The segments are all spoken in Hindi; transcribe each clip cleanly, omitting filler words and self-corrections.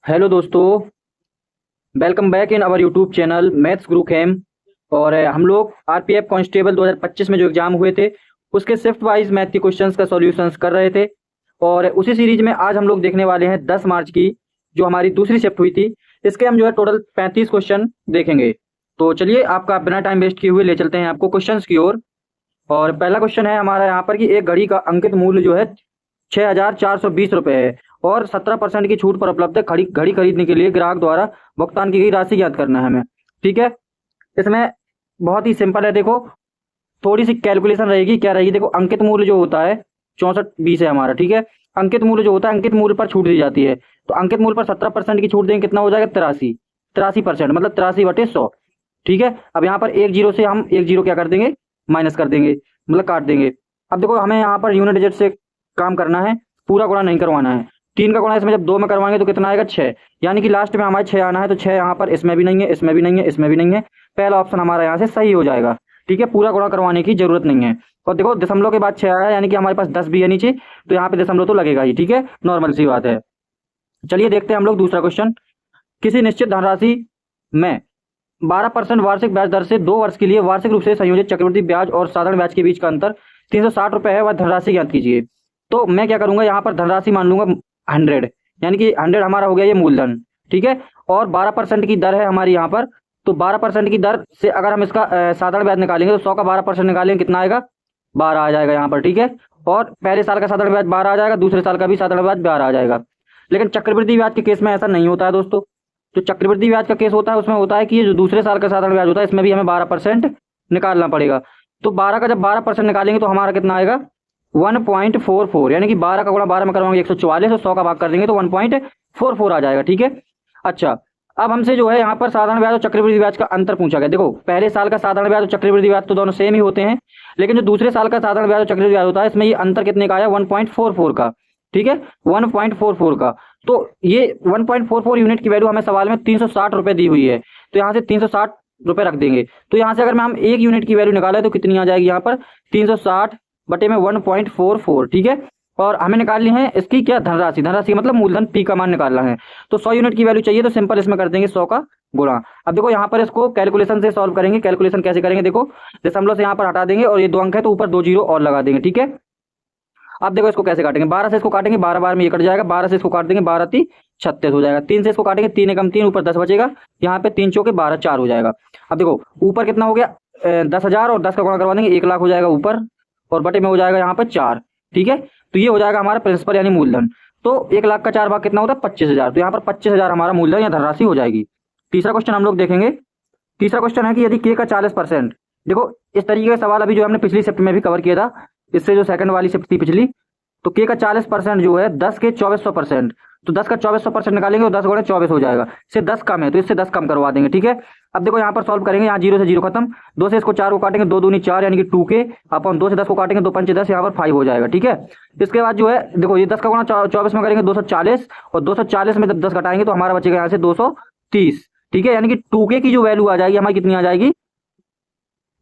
हेलो दोस्तों, welcome back in our YouTube channel maths guru Khem. और हम लोग आरपीएफ कांस्टेबल 2025 में जो एग्जाम हुए थे उसके शिफ्ट वाइज मैथ के क्वेश्चंस का सॉल्यूशंस कर रहे थे। और उसी सीरीज में आज हम लोग देखने वाले हैं 10 मार्च की जो हमारी दूसरी शिफ्ट हुई थी। इसके हम जो है टोटल 35 क्वेश्चन देखेंगे। तो चलिए आपका बिना टाइम वेस्ट किए हुए ले चलते हैं आपको क्वेश्चंस की ओर। और पहला क्वेश्चन है हमारा यहाँ पर कि एक घड़ी का अंकित मूल्य जो है 6,420 रुपये है और 17% की छूट पर उपलब्ध है। घड़ी घड़ी खरीदने के लिए ग्राहक द्वारा भुगतान की गई राशि ज्ञात करना है हमें। ठीक है, इसमें बहुत ही सिंपल है। देखो, थोड़ी सी कैलकुलेशन रहेगी। क्या रहेगी? देखो, अंकित मूल्य जो होता है 6420 है हमारा। ठीक है, अंकित मूल्य जो होता है अंकित मूल्य पर छूट दी जाती है। तो अंकित मूल्य पर 17% की छूट देंगे, कितना हो जाएगा? 83% मतलब 83/100। ठीक है, अब यहाँ पर एक जीरो से हम एक जीरो क्या कर देंगे? माइनस कर देंगे, मतलब काट देंगे। अब देखो, हमें यहाँ पर यूनिट डिजिट से काम करना है, पूरा गुणा नहीं करवाना है। 3 का गुणा इसमें जब 2 में करवाएंगे तो कितना आएगा? 6। यानी कि लास्ट में हमारे 6 आना है। तो 6 यहाँ पर इसमें भी नहीं है, इसमें भी नहीं है, इसमें भी नहीं है। पहला ऑप्शन हमारा यहाँ से सही हो जाएगा। ठीक है, पूरा गुणा करवाने की जरूरत नहीं है। और देखो, दशमलव के बाद 6 आया, यानी कि हमारे पास 10 भी है नीचे, तो यहाँ पे दशमलव तो लगेगा ही। ठीक है, नॉर्मल सी बात है। चलिए देखते हैं हम लोग दूसरा क्वेश्चन। किसी निश्चित धनराशि में 12% वार्षिक ब्याज दर से 2 वर्ष के लिए वार्षिक रूप से संयोजित चक्रवृद्धि ब्याज और साधारण ब्याज के बीच का अंतर 360 रुपये है, वह धनराशि ज्ञात कीजिए। तो मैं क्या करूंगा, यहाँ पर धनराशि मान लूंगा 100, यानी कि 100 हमारा हो गया ये मूलधन। ठीक है, और 12% की दर है हमारी यहाँ पर। तो 12% की दर से अगर हम इसका साधारण ब्याज निकालेंगे तो 100 का 12% निकालेंगे, कितना आएगा? 12 आ जाएगा यहाँ पर। ठीक है, और पहले साल का साधारण ब्याज 12 आ जाएगा, दूसरे साल का भी साधारण ब्याज 12 आ जाएगा। लेकिन चक्रवृद्धि ब्याज के केस में ऐसा नहीं होता है दोस्तों। जो चक्रवृद्धि ब्याज का केस होता है उसमें होता है कि ये जो दूसरे साल का साधारण ब्याज होता है इसमें भी हमें 12% निकालना पड़ेगा। तो 12 का जब 12% निकालेंगे तो हमारा कितना आएगा? 1.44, यानी कि 12 का गुणा 12 में करवाएंगे 144 और 100 का भाग कर देंगे तो 1.44 आ जाएगा। ठीक है, अच्छा, अब हमसे जो है यहाँ पर साधारण ब्याज और चक्रवृद्धि ब्याज का अंतर पूछा गया। देखो, पहले साल का साधारण ब्याज और चक्रवृद्धि ब्याज तो दोनों सेम ही होते हैं, लेकिन जो दूसरे साल का साधारण ब्याज और चक्रवृद्धि ब्याज होता है इसमें ये अंतर कितने का आया? 1.44 का। ठीक है, 1.44 का। तो ये 1.44 यूनिट की वैल्यू हमें सवाल में 360 रुपये दी हुई है, तो यहाँ से 360 रुपये रख देंगे। तो यहाँ से अगर मैं हम एक यूनिट की वैल्यू निकालें तो कितनी आ जाएगी? यहाँ पर 360 बटे में 1.44। ठीक है, और हमें निकालनी है इसकी क्या? धनराशि। धनराशि मतलब मूलधन पी का मान निकालना है। तो 100 यूनिट की वैल्यू चाहिए, तो सिंपल इसमें कर देंगे 100 का गुणा। अब देखो, यहाँ पर इसको कैलकुलेशन से सॉल्व करेंगे। कैलकुलेशन कैसे करेंगे? देखो, दशमलव से यहाँ पर हटा देंगे और ये 2 अंक है तो ऊपर 2 जीरो और लगा देंगे। ठीक है, अब देखो इसको कैसे काटेंगे। 12 से इसको काटेंगे, 12 बार में ये कट जाएगा। 12 से इसको काट देंगे, 12 × 36 हो जाएगा। 3 से इसको काटेंगे, 3 एकम 3, ऊपर 10 बचेगा। यहाँ पे 3 चौके 12, 4 हो जाएगा। अब देखो ऊपर कितना हो गया? 10,000 और 10 का गुणा करवा देंगे, 1 लाख हो जाएगा ऊपर, और बटे में हो जाएगा यहाँ पर 4। ठीक है, तो ये हो जाएगा हमारा प्रिंसिपल यानी मूलधन। तो 1 लाख का 4 भाग कितना होता है? 25,000। तो यहाँ पर 25,000 हमारा मूलधन या धनराशि हो जाएगी। तीसरा क्वेश्चन हम लोग देखेंगे। तीसरा क्वेश्चन है कि यदि के का 40%, देखो इस तरीके का सवाल अभी जो हमने पिछली शिफ्ट में भी कवर किया था, इससे जो सेकंड वाली शिफ्ट थी पिछली, तो के का 40% जो है 10 के 2400%। तो 10 का 2400% निकालेंगे तो 10 गुणे 24 हो जाएगा। इससे 10 कम है तो इससे 10 कम करवा देंगे। ठीक है, अब देखो यहाँ पर सॉल्व करेंगे। यहाँ 0 से 0 खत्म, 2 से इसको 4 को काटेंगे, 2 दूनी 4 यानी कि 2k अपन 2 से 10 को काटेंगे, 2 पंचे 10, यहाँ पर 5 हो जाएगा। ठीक है, इसके बाद जो है देखो, ये 10 का गुणा 24 में करेंगे 240, और 240 में जब 10 घटाएंगे तो हमारा बचेगा यहाँ से 230। ठीक है, यानी कि 2k की जो वैल्यू आ जाएगी हमारी कितनी आ जाएगी?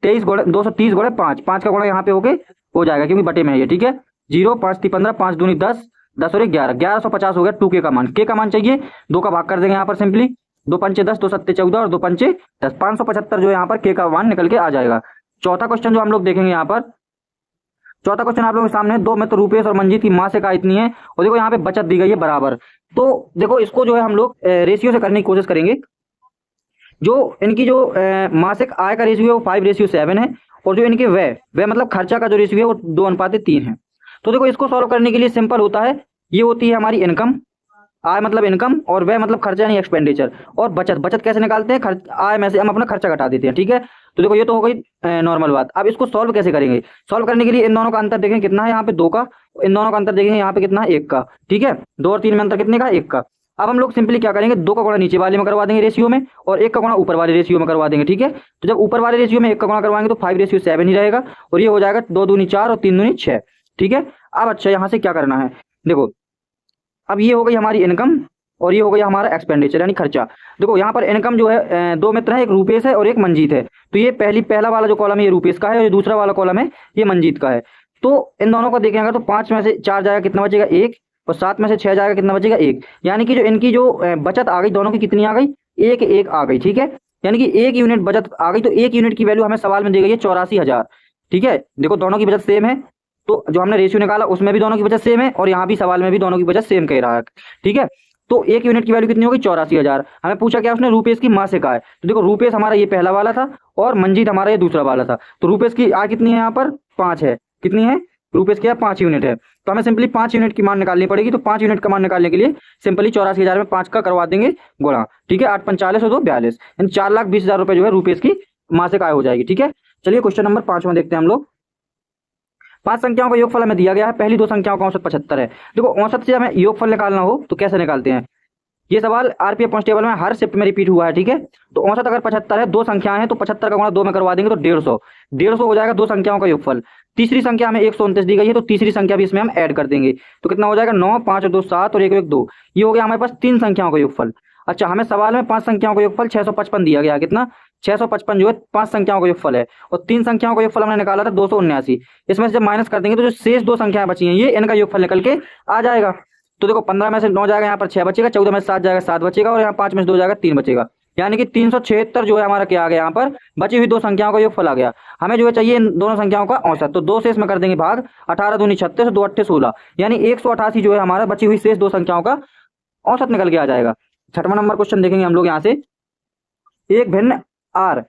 23 गुणे 230 गुणे 5, 5 का गुणा यहाँ पे होके हो जाएगा क्योंकि बटे में है ये। ठीक है, 0 5 × 15, 5 दूनी 10, 10 और 11, 1150 हो गया 2k का मान। के का मान चाहिए, 2 का भाग कर देंगे यहाँ पर सिंपली, 2 पंचे 10, 2 सत्ते 14 और 2 पंचे 10, 575 जो है यहाँ पर के का मान निकल के आ जाएगा। चौथा क्वेश्चन जो हम लोग देखेंगे यहाँ पर, चौथा क्वेश्चन आप लोगों के सामने, 2 मित्र रूपेश और मंजीत की मासिक आय इतनी है और देखो यहाँ पे बचत दी गई है बराबर। तो देखो इसको जो है हम लोग रेशियो से करने की कोशिश करेंगे। जो इनकी जो मासिक आय का रेशियो है वो 5:7 है, और जो इनके व्यय मतलब खर्चा का जो रेशियो है वो 2:3 है। तो देखो इसको सॉल्व करने के लिए सिंपल होता है, ये होती है हमारी इनकम, आय मतलब इनकम, और व्यय मतलब खर्चा यानी एक्सपेंडिचर, और बचत। बचत कैसे निकालते हैं? आय में से हम अपना खर्चा घटा देते हैं। ठीक है, तो देखो ये तो हो गई नॉर्मल बात। अब इसको सॉल्व कैसे करेंगे? सॉल्व करने के लिए इन दोनों का अंतर देखें कितना है, यहाँ पे 2 का, इन दोनों का अंतर देखेंगे यहाँ पे कितना है? 1 का। ठीक है, 2 और 3 में अंतर कितने का? 1 का। अब हम लोग सिंपली क्या करेंगे, 2 का गुणा नीचे वाले में करवा देंगे रेशियो में, और 1 का गुणा ऊपर वाले रेशियो में करवा देंगे। ठीक है, तो जब ऊपर वाले रेशियो में 1 का गुणा करवाएंगे तो 5:7 ही रहेगा, और ये हो जाएगा 2 दूनी 4 और 3 दूनी 6। ठीक है, अब अच्छा यहाँ से क्या करना है, देखो अब ये हो गई हमारी इनकम और ये हो गया हमारा एक्सपेंडिचर यानी खर्चा। देखो यहाँ पर इनकम जो है 2 मित्र है, एक रूपेश है और एक मंजीत है। तो ये पहला वाला जो कॉलम है ये रूपेश का है, और ये दूसरा वाला कॉलम है ये मंजीत का है। तो इन दोनों को देखें अगर तो 5 में से 4 जाएगा, कितना बचेगा? 1, और 7 में से 6 जाएगा, कितना बचेगा 1। यानी कि जो इनकी जो बचत आ गई दोनों की कितनी आ गई, 1 आ गई, ठीक है। यानी कि 1 यूनिट बचत आ गई, तो 1 यूनिट की वैल्यू हमें सवाल में दी गई है 84,000, ठीक है। देखो दोनों की बचत सेम है, तो जो हमने रेशियो निकाला उसमें भी दोनों की बचत सेम है, और यहाँ भी सवाल में भी दोनों की बचत सेम कह रहा है, ठीक है। तो 1 यूनिट की वैल्यू कितनी होगी, 84,000। हमें पूछा क्या उसने, रूपेश की मासिक आय। तो देखो रूपेश हमारा ये पहला वाला था और मंजीत हमारा ये दूसरा वाला था। तो रूपेश की आय कितनी है, यहाँ पर 5 है। कितनी है, रूपेश की आय 5 यूनिट है। तो हमें सिंपली 5 यूनिट की मान निकालनी पड़ेगी। तो 5 यूनिट का मान निकालने के लिए सिंपली 84,000 में 5 का करवा देंगे गुणा, ठीक है। 8 45 और 2 42, यानी 4,20,000 रुपए जो है रूपेश की मासिक आय हो जाएगी, ठीक है। चलिए क्वेश्चन नंबर 5 में देखते हैं हम लोग। 5 संख्याओं का योगफल हमें दिया गया है, पहली 2 संख्याओं का औसत 75 है। देखो औसत से हमें योगफल निकालना हो तो कैसे निकालते हैं, ये सवाल आरपीएफ कांस्टेबल में हर शिफ्ट में रिपीट हुआ है, ठीक है। तो औसत अगर 75 है, 2 संख्याएं हैं, तो 75 का गुणा 2 में करवा देंगे तो 150, 150 हो जाएगा 2 संख्याओं का योगफल। तीसरी संख्या हमें 129 दी गई है, तो तीसरी संख्या भी इसमें हम ऐड कर देंगे, तो कितना हो जाएगा 9, 5 और 2 7 और 1 1 2। ये हो गया हमारे पास 3 संख्याओं का योगफल। अच्छा, हमें सवाल में 5 संख्याओं का योगफल 655 दिया गया, कितना 655 जो है 5 संख्याओं का योगफल है, और 3 संख्याओं का योगफल हमने निकाला था 279। इसमें से जब माइनस कर देंगे तो जो शेष 2 संख्याएं बची हैं ये इनका योगफल निकल के आ जाएगा। तो देखो 15 में से 9 जाएगा, यहाँ पर 6 बचेगा, 14 में से 7 जाएगा 7 बचेगा, और यहाँ 5 में से 2 जाएगा 3 बचेगा। यानी कि 376 जो है हमारा क्या आ गया, यहाँ पर बची हुई 2 संख्याओं का योगफल आ गया। हमें जो है चाहिए इन दोनों संख्याओं का औसत, तो 2 से इसमें कर देंगे भाग, 18 दूनी 36 और 2 8 16, यानी 188 जो है हमारा बची हुई शेष 2 संख्याओं का औसत निकल के आ जाएगा। 6वां नंबर क्वेश्चन देखेंगे हम लोग यहाँ से। एक भिन्न आर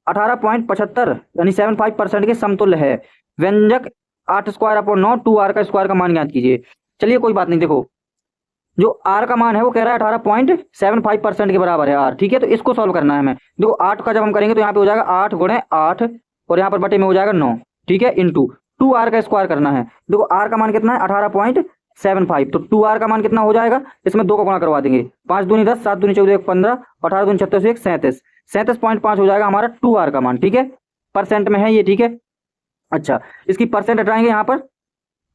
18.75 यानी 75% के समतुल्य है। व्यंजक 8 स्क्वायर अपॉन 9 2r का स्क्वायर का मान ज्ञात कीजिए। चलिए कोई बात नहीं, देखो जो आर का मान है वो कह रहा है 18.75% के बराबर है आर, ठीक है। तो इसको सॉल्व करना है हमें। देखो 8 का जब हम करेंगे तो यहाँ पे हो जाएगा 8 गुणे 8 और यहाँ पर बटे में हो जाएगा 9, ठीक है, इंटू 2r का स्क्वायर करना है। देखो आर का मान कितना है 18.75, तो 2r का मान कितना हो जाएगा, इसमें 2 का गुणा करवा देंगे, 5 दूनी 10 7 दूनी 14 1 15 18 दूनी 36 1 37, 37.5 हो जाएगा हमारा 2r का मान, ठीक है। परसेंट में है ये, ठीक है। अच्छा, इसकी परसेंट हटाएंगे यहाँ पर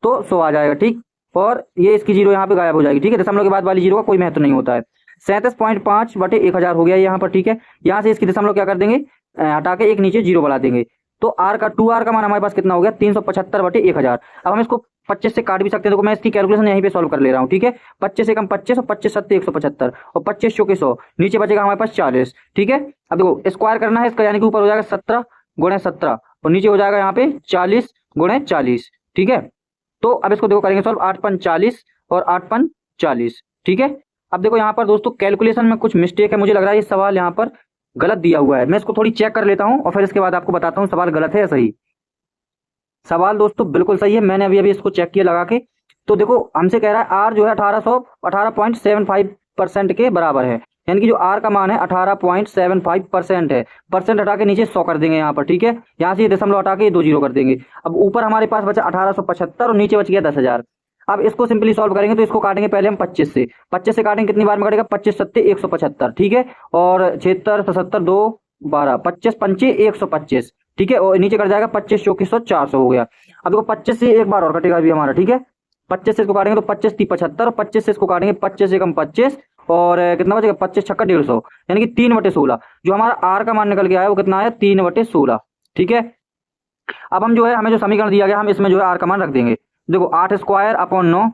तो 100 आ जाएगा, ठीक। और ये इसकी जीरो यहाँ पे गायब हो जाएगी, ठीक है। दशमलव के बाद वाली जीरो का कोई महत्व नहीं होता है। 37.5 बटे 1000 हो गया यहाँ पर, ठीक है। यहाँ से इसकी दशमलव क्या कर देंगे, हटा के एक नीचे जीरो बढ़ा देंगे, तो आर का 2r का मान हमारे पास कितना हो गया 375 बटे 1000। अब हम इसको 25 से काट भी सकते हैं, देखो मैं इसकी कैलकुलेशन यहीं पे सॉल्व कर ले रहा हूँ, ठीक है। 25 से कम 25 और 25 सत्ते 175 और 25 चौके 100, नीचे बचेगा हमारे पास 40, ठीक है। अब देखो स्क्वायर करना है इसका, यानी कि ऊपर हो जाएगा 17 गुणे 17 और नीचे हो जाएगा यहाँ पे 40 गुणे 40, ठीक है। तो अब इसको देखो करेंगे सॉल्व, 8 पंच 40 और 8 पंच 40, ठीक है। अब देखो यहाँ पर दोस्तों कैलकुलेशन में कुछ मिस्टेक है, मुझे लग रहा है ये सवाल यहाँ पर गलत दिया हुआ है। मैं इसको थोड़ी चेक कर लेता हूँ और फिर इसके बाद आपको बताता हूँ सवाल गलत है या सही। सवाल दोस्तों बिल्कुल सही है, मैंने अभी इसको चेक किया लगा के। तो देखो हमसे कह रहा है आर जो है 18.75% के बराबर है, यानी कि जो आर का मान है 18.75% है। परसेंट हटा के नीचे 100 कर देंगे यहाँ पर, ठीक है। यहाँ से ये दशमलव हटा के 2 जीरो कर देंगे। अब ऊपर हमारे पास बचा 1875 और नीचे बच गया 10,000। अब इसको सिंपली सॉल्व करेंगे तो इसको काटेंगे पहले हम 25 से, 25 से काटेंगे कितनी बार में कटेगा 25 सत्ते 175, ठीक है। और 76 77 2 12 25 पंचे 125, ठीक है। और नीचे कट जाएगा 25 चौकी 100 400 हो गया। अब देखो 25 से एक बार और कटेगा अभी हमारा, ठीक है। 25 से इसको काटेंगे तो 25 30 75 और 25 से इसको काटेंगे 25 से कम 25 और कितना बचेगा 25 छक्का 150, यानी कि 3/16। जो हमारा आर का मान निकल गया है वो कितना आया 3/16, ठीक है। अब हम जो है हमें जो समीकरण दिया गया हम इसमें जो है आर का मान रख देंगे। देखो 8 स्क्वायर अपॉन 9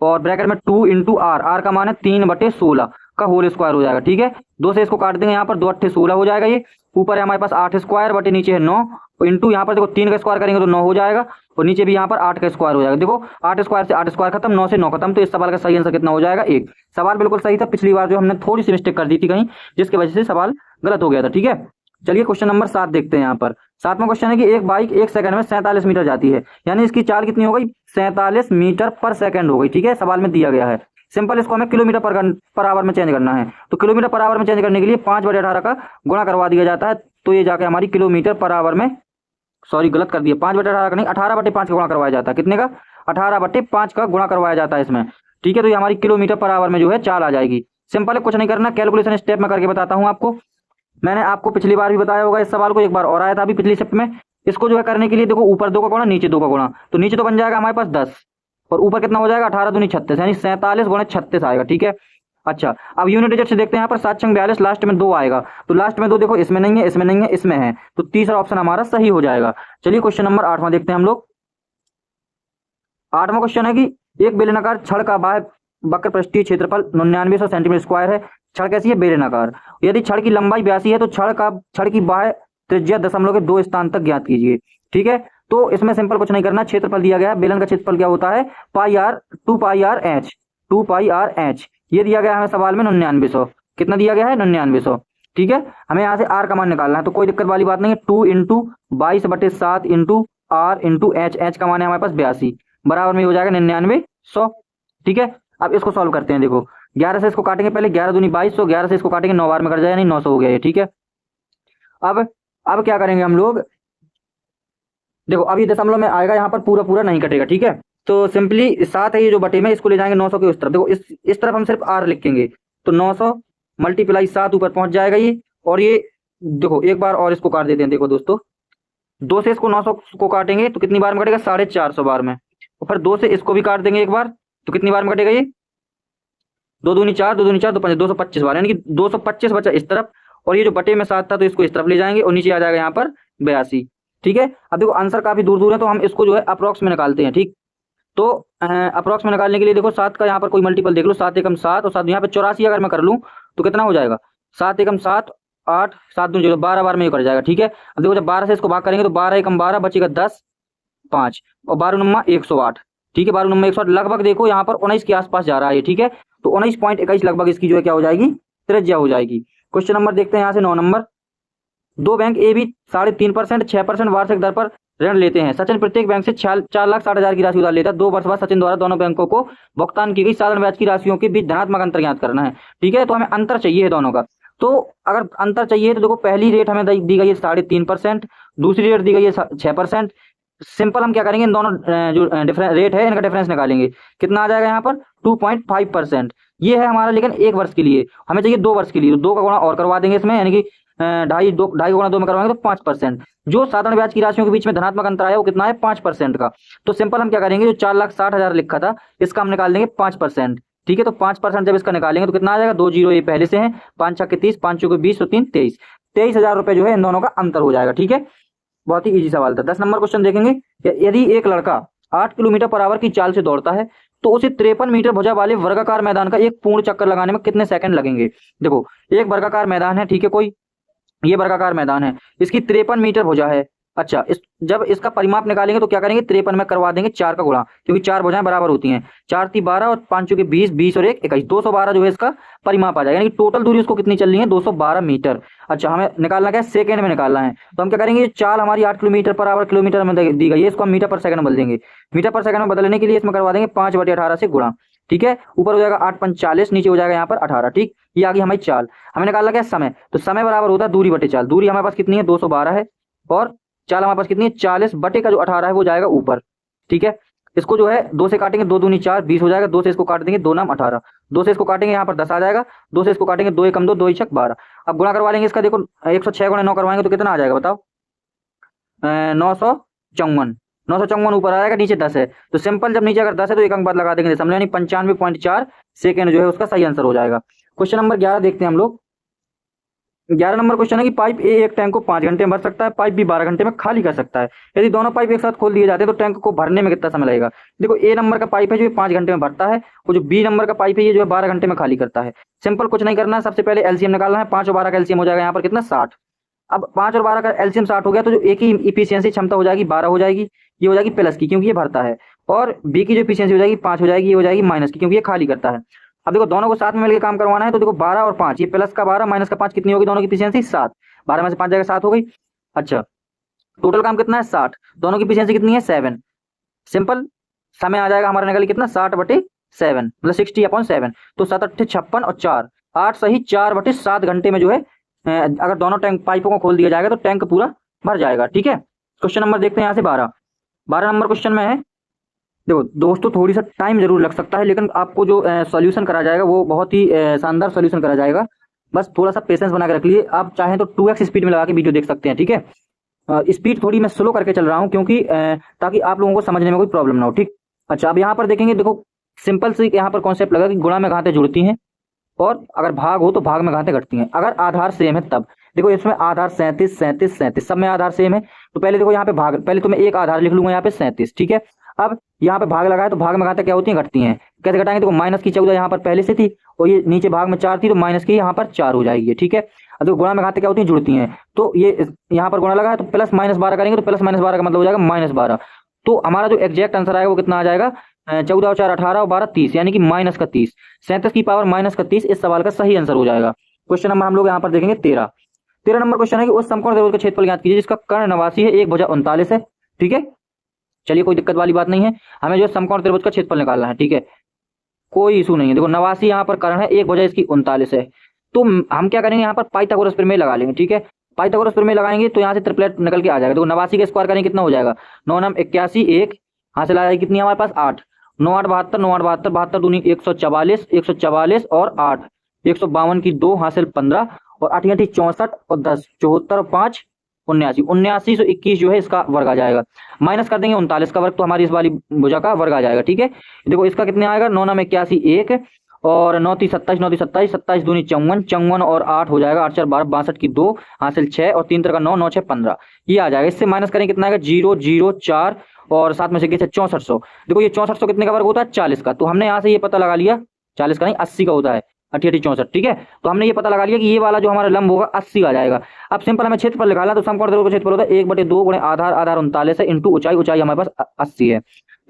और ब्रैकेट में 2 इंटू आर का मान है 3/16 का होल स्क्वायर हो जाएगा, ठीक है। 2 से इसको काट देंगे, यहाँ पर 2 8 16 हो जाएगा। ये ऊपर है हमारे पास 8 स्क्वायर बटे नीचे है 9 इंटू यहाँ पर देखो 3 का स्क्वायर करेंगे तो 9 हो जाएगा और नीचे भी यहाँ पर 8 का स्क्वायर हो जाएगा। देखो 8 स्क्वायर से 8 स्क्वायर खत्म, 9 से 9 खत्म, तो इस सवाल का सही आंसर कितना हो जाएगा 1। सवाल बिल्कुल सही था, पिछली बार जो हमने थोड़ी सी मिस्टेक कर दी थी कहीं, जिसकी वजह से सवाल गलत हो गया था, ठीक है। चलिए क्वेश्चन नंबर 7 देखते हैं। यहाँ पर 7वां क्वेश्चन है कि एक बाइक 1 सेकंड में 47 मीटर जाती है, यानी इसकी चाल कितनी हो गई 47 मीटर पर सेकंड हो गई, ठीक है। सवाल में दिया गया है। सिंपल इसको हमें किलोमीटर पर आवर में चेंज करना है, तो किलोमीटर पर आवर में चेंज करने के लिए 5/18 का गुणा करवा दिया जाता है, तो ये जाके हमारी किलोमीटर पर आवर में, सॉरी गलत कर दिया, 5/18 का नहीं 18/5 का गुणा करवाया जाता है। कितने का 18/5 का गुणा करवाया जाता है इसमें, ठीक है। तो ये हमारी किलोमीटर पर आवर में जो है चाल आ जाएगी। सिंपल है, कुछ नहीं करना, कैलकुलेशन स्टेप में करके बताता हूँ आपको। मैंने आपको पिछली बार भी बताया होगा इस सवाल को, एक बार और आया था अभी पिछली शिफ्ट में। इसको जो है करने के लिए देखो ऊपर 2 का गुणा नीचे 2 का गुणा, तो नीचे तो बन जाएगा हमारे पास 10 और ऊपर कितना हो जाएगा 18 दूनी 36, यानी 47 गुणे 36 आएगा, ठीक है। अच्छा, अब यूनिट डिजिट से देखते हैं। यहाँ पर 7 छंग 42, लास्ट में 2 आएगा, तो लास्ट में 2 देखो इसमें नहीं है, इसमें नहीं है, इसमें है, तो तीसरा ऑप्शन हमारा सही हो जाएगा। चलिए क्वेश्चन नंबर 8वां देखते हैं हम लोग। 8वां क्वेश्चन है कि एक बेलनाकार छड़ का बाह्य वक्र पृष्ठीय क्षेत्रफल 9900 सेंटीमीटर स्क्वायर है। छड़ कैसी है? बेलनाकार। यदि छड़ की लंबाई 82 है तो छड़ की बाह्य त्रिज्या दशमलव के 2 स्थान तक ज्ञात कीजिए। ठीक है, तो इसमें सिंपल कुछ नहीं करना, क्षेत्रफल दिया गया है, बेलन का क्षेत्रफल क्या होता है? Pi r, 2 pi r h, 2 pi r h. ये दिया गया है हमें सवाल में 9900। कितना दिया गया है? 9900। ठीक है, हमें यहाँ से आर का मान निकालना है, तो कोई दिक्कत वाली बात नहीं है। 2 into 22/7 into r into h, h का मान है हमारे पास 82, बराबर में हो जाएगा 9900। ठीक है, अब इसको सॉल्व करते हैं। देखो 11 से इसको काटेंगे, पहले 11 दूनी 2200, 11 से इसको काटेंगे 9 बार में कट जाएगा, नहीं 900 हो गया ये। ठीक है, अब क्या करेंगे हम लोग? देखो अब ये दशमलव में आएगा, यहाँ पर पूरा पूरा नहीं कटेगा। ठीक है, तो सिंपली 7 है ये जो बटे में, इसको ले जाएंगे 900 के उस तरफ। देखो इस तरफ हम सिर्फ आर लिखेंगे, तो 900 मल्टीप्लाई 7 ऊपर पहुंच जाएगा ये। और ये देखो एक बार और इसको काट देते हैं। देखो दोस्तों, 2 से इसको 900 को काटेंगे तो कितनी बार में कटेगा? 450 बार में। और फिर 2 से इसको भी काट देंगे एक बार, तो कितनी बार में कटेगा ये? 2 दूनी 4, 2 दूनी 4, 225 बार, यानी कि 225 बचा इस तरफ। और ये जो बटे में 7 था तो इसको इस तरफ ले जाएंगे और नीचे आ जाएगा यहाँ पर 82। ठीक है, अब देखो आंसर काफी दूर दूर है, तो हम इसको जो है अप्रॉक्स में निकालते हैं। ठीक, तो अप्रॉक्स में निकालने के लिए देखो 7 का यहाँ पर कोई मल्टीपल देख लो, 7 एकम 7 और 7 यहाँ पे 84 अगर मैं कर लूँ तो कितना हो जाएगा? 7 एकम 7, 8, 7 दूनी 0, 12 बार में ये कर जाएगा। ठीक है, अब देखो जब 12 से इसको भाग करेंगे तो 12 एकम 12 बचेगा 10, 5 और 12 नुम्मा 108। ठीक है, 12 नुम्मा 108, लगभग देखो यहाँ पर 19 के आसपास जा रहा है। ठीक है, तो 19.21 लगभग इसकी जो है क्या हो जाएगी? त्रिज्या हो जाएगी। क्वेश्चन नंबर देखते हैं यहाँ से 9 नंबर। दो बैंक ए बी 3.5%, 6% वार्षिक दर पर ऋण लेते हैं। सचिन प्रत्येक बैंक से 4,60,000 की राशि उधार लेता है। 2 वर्ष बाद सचिन द्वारा दोनों बैंकों को भुगतान की गई साधारण ब्याज की राशियों के बीच धनात्मक अंतर ज्ञात करना है। ठीक है, तो हमें अंतर चाहिए है दोनों का। तो अगर अंतर चाहिए तो देखो पहली रेट हमें दी गई है 3.5%, दूसरी रेट दी गई है 6%। सिंपल हम क्या करेंगे, इन दोनों जो डिफरेंस रेट है इनका डिफरेंस निकालेंगे। कितना आ जाएगा यहाँ पर? 2.5%। ये है हमारा, लेकिन 1 वर्ष के लिए, हमें चाहिए 2 वर्ष के लिए, तो 2 का गुणा और करवा देंगे इसमें, यानी कि ढाई गुणा 2 में करवाएंगे तो 5%। जो साधारण ब्याज की राशियों के बीच में धनात्मक अंतर आया वो कितना है? 5% का। तो सिंपल हम क्या करेंगे, जो 4,60,000 लिखा था इसका हम निकाल देंगे 5%। ठीक है, तो 5% जब इसका निकालेंगे तो कितना आ जाएगा? 2 जीरो ये पहले से है, 5 छक्के 30, 5 चौके 20 और 3 23, 23,000 रुपए जो है इन दोनों का अंतर हो जाएगा। ठीक है, बहुत ही इजी सवाल था। 10 नंबर क्वेश्चन देखेंगे। यदि एक लड़का 8 किलोमीटर पर आवर की चाल से दौड़ता है तो उसे 53 मीटर भुजा वाले वर्गाकार मैदान का एक पूर्ण चक्कर लगाने में कितने सेकंड लगेंगे? देखो एक वर्गाकार मैदान है, ठीक है, कोई ये वर्गाकार मैदान है, इसकी 53 मीटर भुजा है। अच्छा, जब इसका परिमाप निकालेंगे तो क्या करेंगे? 53 में करवा देंगे 4 का गुणा, क्योंकि 4 भुजाएं बराबर होती हैं। 4 ती 12 और 5 चौके 20, 20 और 1 21, 212 जो है इसका परिमाप आ जाएगा, यानी कि टोटल दूरी उसको कितनी चलनी है? 212 मीटर। अच्छा, हमें निकालना क्या है? सेकंड में निकालना है। तो हम क्या करेंगे, चाल हमारी 8 किलोमीटर पर आवर किलोमीटर में दी गई है, इसको हम मीटर पर सेकंड में बदल देंगे। मीटर पर सेकंड में बदलने के लिए इसमें करवा देंगे 5/18 से गुणा। ठीक है, ऊपर हो जाएगा 8 पंच 40, नीचे हो जाएगा यहाँ पर 18। ठीक, ये आ गई हमारी चाल। हमें निकालना क्या? समय। तो समय बराबर होता है दूरी बटे चाल। दूरी हमारे पास कितनी है? 212 है, और चाल हमारे पास कितनी है? 40 बटे का जो 18 है वो जाएगा ऊपर। ठीक है, इसको जो है 2 से काटेंगे, 2 दूनी 4, 20 हो जाएगा। 2 से इसको काट देंगे, 2 नाम 18, 2 से इसको काटेंगे यहाँ पर 10 आ जाएगा। 2 से इसको काटेंगे, 2 एकम 2, 2 ही छक 12। अब गुणा करवा लेंगे इसका, देखो 106 गुणा 9 करवाएंगे तो कितना आ जाएगा बताओ? 954। 954 ऊपर आ जाएगा, नीचे 10 है, तो सिंपल जब नीचे अगर 10 है तो एक अंक बाद लगा देंगे दशमलव, यानी 95.4 सेकेंड जो है उसका सही आंसर हो जाएगा। क्वेश्चन नंबर 11 देखते हैं हम लोग। 11 नंबर क्वेश्चन है कि पाइप ए एक टैंक को 5 घंटे में भर सकता है, पाइप बी 12 घंटे में खाली कर सकता है। यदि दोनों पाइप एक साथ खोल दिए जाते हैं तो टैंक को भरने में कितना समय लगेगा? देखो ए नंबर का पाइप है जो 5 घंटे में भरता है, और जो बी नंबर का पाइप है ये जो है 12 घंटे में खाली करता है। सिंपल कुछ नहीं करना है, सबसे पहले एलसीएम निकालना है। 5 और 12 का एलसीएम हो जाएगा यहाँ पर कितना? 60। अब 5 और 12 का एलसीएम 60 हो गया तो जो ए की इफिशियंसी क्षमता हो जाएगी 12 हो जाएगी, ये हो जाएगी प्लस की क्योंकि ये भरता है, और बी की जो इफिशियंसी हो जाएगी 5 हो जाएगी, ये हो जाएगी माइनस की क्योंकि ये खाली करता है। अब देखो दोनों को साथ में मिलकर काम करवाना है, तो देखो 12 और 5, ये प्लस का 12 माइनस का 5 कितनी होगी? दोनों की इफिशियंसी 7। 12 में से 5 जाएगा 7 हो गई। अच्छा, टोटल काम कितना है? 60। दोनों की इफिशियंसी कितनी है? 7। सिंपल समय आ जाएगा हमारा निकल कितना? 60/7 मतलब 60/7। तो 7 8 56 और 4 8 सही 4/7 घंटे में जो है अगर दोनों टैंक पाइपों को खोल दिया जाएगा तो टैंक पूरा भर जाएगा। ठीक है, क्वेश्चन नंबर देखते हैं यहाँ से 12 नंबर क्वेश्चन में है। देखो दोस्तों थोड़ी सा टाइम जरूर लग सकता है, लेकिन आपको जो सॉल्यूशन करा जाएगा वो बहुत ही शानदार सॉल्यूशन करा जाएगा। बस थोड़ा सा पेशेंस बना के रख लिए। आप चाहें तो 2x स्पीड में लगा के वीडियो देख सकते हैं। ठीक है, स्पीड थोड़ी मैं स्लो करके चल रहा हूँ क्योंकि ताकि आप लोगों को समझने में कोई प्रॉब्लम ना हो। ठीक, अच्छा अब यहाँ पर देखेंगे, देखो सिंपल से यहाँ पर कॉन्सेप्ट लगा कि गुणा में घातें जुड़ती हैं और अगर भाग हो तो भाग में घातें घटती हैं। अगर आधार सेम है तब देखो इसमें आधार 37 37 37 सब में आधार सेम है, तो पहले देखो यहाँ पे भाग, पहले तो मैं एक आधार लिख लूंगा यहाँ पे 37। ठीक है, अब यहाँ पे भाग लगाए तो भाग में घातें क्या होती हैं, घटती हैं। कैसे घटाएंगे, देखो माइनस की 14 यहाँ पर पहले से थी और ये नीचे भाग में 4 थी, तो माइनस की यहाँ पर 4 हो जाएगी, ठीक है। अब देखो गुणा में घातें क्या होती हैं, जुड़ती हैं। तो ये यहाँ पर गुणा लगा है तो प्लस माइनस 12 करेंगे तो प्लस माइनस 12 का मतलब हो जाएगा -12। तो हमारा जो एग्जैक्ट आंसर आएगा वो कितना आ जाएगा, 14 और 4 18 और 12 30, यानी कि -30। 37 की पावर -30 इस सवाल का सही आंसर हो जाएगा। क्वेश्चन नंबर हम लोग यहाँ पर देखेंगे 13। 13 नंबर क्वेश्चन है कि उस समकोण त्रिभुज का क्षेत्रफल ज्ञात कीजिए जिसका कर्ण 89 है, 1/39 है, ठीक है। चलिए कोई दिक्कत वाली बात नहीं है, हमें जो समकोण त्रिभुज का क्षेत्रफल निकालना है, ठीक है, कोई इशू नहीं है। देखो 89 यहाँ पर कर्ण है, 1 इसकी 39 है, तो हम क्या करेंगे यहाँ पर पाइथागोरस प्रमेय लगा लेंगे, ठीक है। पाइथागोरस प्रमेय लगाएंगे तो यहाँ से ट्रिपलेट निकल के आ जाएगा। देखो 89 का स्क्वायर करेंगे कितना हो जाएगा, 9 9 81, 1 हासिल आ जाएगी कितनी हमारे पास 8, 9 8 72, 9 8 72, 72 दूनी 144, 144 और 8 152 की 2 हासिल 15 और 8 8 64 और 10 74 और 5 79, 7921 जो है इसका वर्ग आ जाएगा। माइनस कर देंगे 39 का वर्ग तो हमारी इस वाली भुजा का वर्ग आ जाएगा, ठीक है। देखो इसका कितने आएगा, 9 9 81, 1 और 9 3 27, 9 3 27, 27 दूनी 54, 54 और 8 हो जाएगा 8 4 12, 62 की 2 हासिल 6 और 3 3 का 9, 9 6 15, ये आ जाएगा। इससे माइनस करेंगे कितना आएगा, 0 0 4 और 7 में से 6400। देखो ये 6400 कितने का वर्ग होता है, 40 का। तो हमने यहाँ से ये पता लगा लिया, 40 का नहीं 80 का होता है, 88 64, ठीक है। तो हमने ये पता लगा लिया कि ये वाला जो हमारा लंब होगा 80 आ जाएगा। अब सिंपल हमें क्षेत्रफल निकालना, तो समकोण त्रिभुज का क्षेत्रफल होता है 1/2 गुणे आधार, आधार 39 है, इंटू ऊंचाई, ऊंचाई हमारे पास 80 है।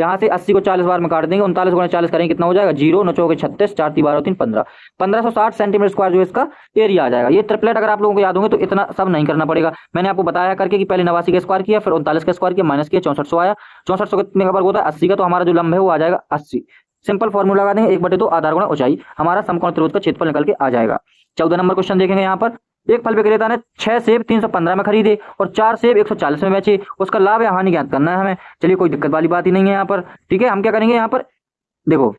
यहाँ से 80 को 40 बार में काट देंगे, 39 गुणे 40 करेंगे कितना हो जाएगा, 0 9 चौके 36, 4 3 12 3 15, 1560 सेंटीमीटर स्क्वायर जो है इसका एरिया आ जाएगा। ये ट्रिपलेट अगर आप लोगों को याद होंगे तो इतना सब नहीं करना पड़ेगा, मैंने आपको बताया करके कि पहले 89 का स्क्वायर किया, फिर 39 का स्क्वायर किया, माइनस किया, 6400 आया। 6400 कितने का वर्ग होता है, 80 का, तो हमारा जो लंब है वो आ जाएगा 80। सिंपल फॉर्मूला लगा देंगे, 1/2 आधार गुणा ऊंचाई, हमारा समकोण त्रिभुज का क्षेत्रफल निकल के आ जाएगा। 14 नंबर क्वेश्चन देखेंगे यहाँ पर, एक फल विक्रेता ने 6 सेब 315 में खरीदे और 4 सेब 140 में बेचे, उसका लाभ या हानि ज्ञात करना है हमें। चलिए कोई दिक्कत वाली बात ही नहीं है यहाँ पर, ठीक है। हम क्या करेंगे यहाँ पर, देखो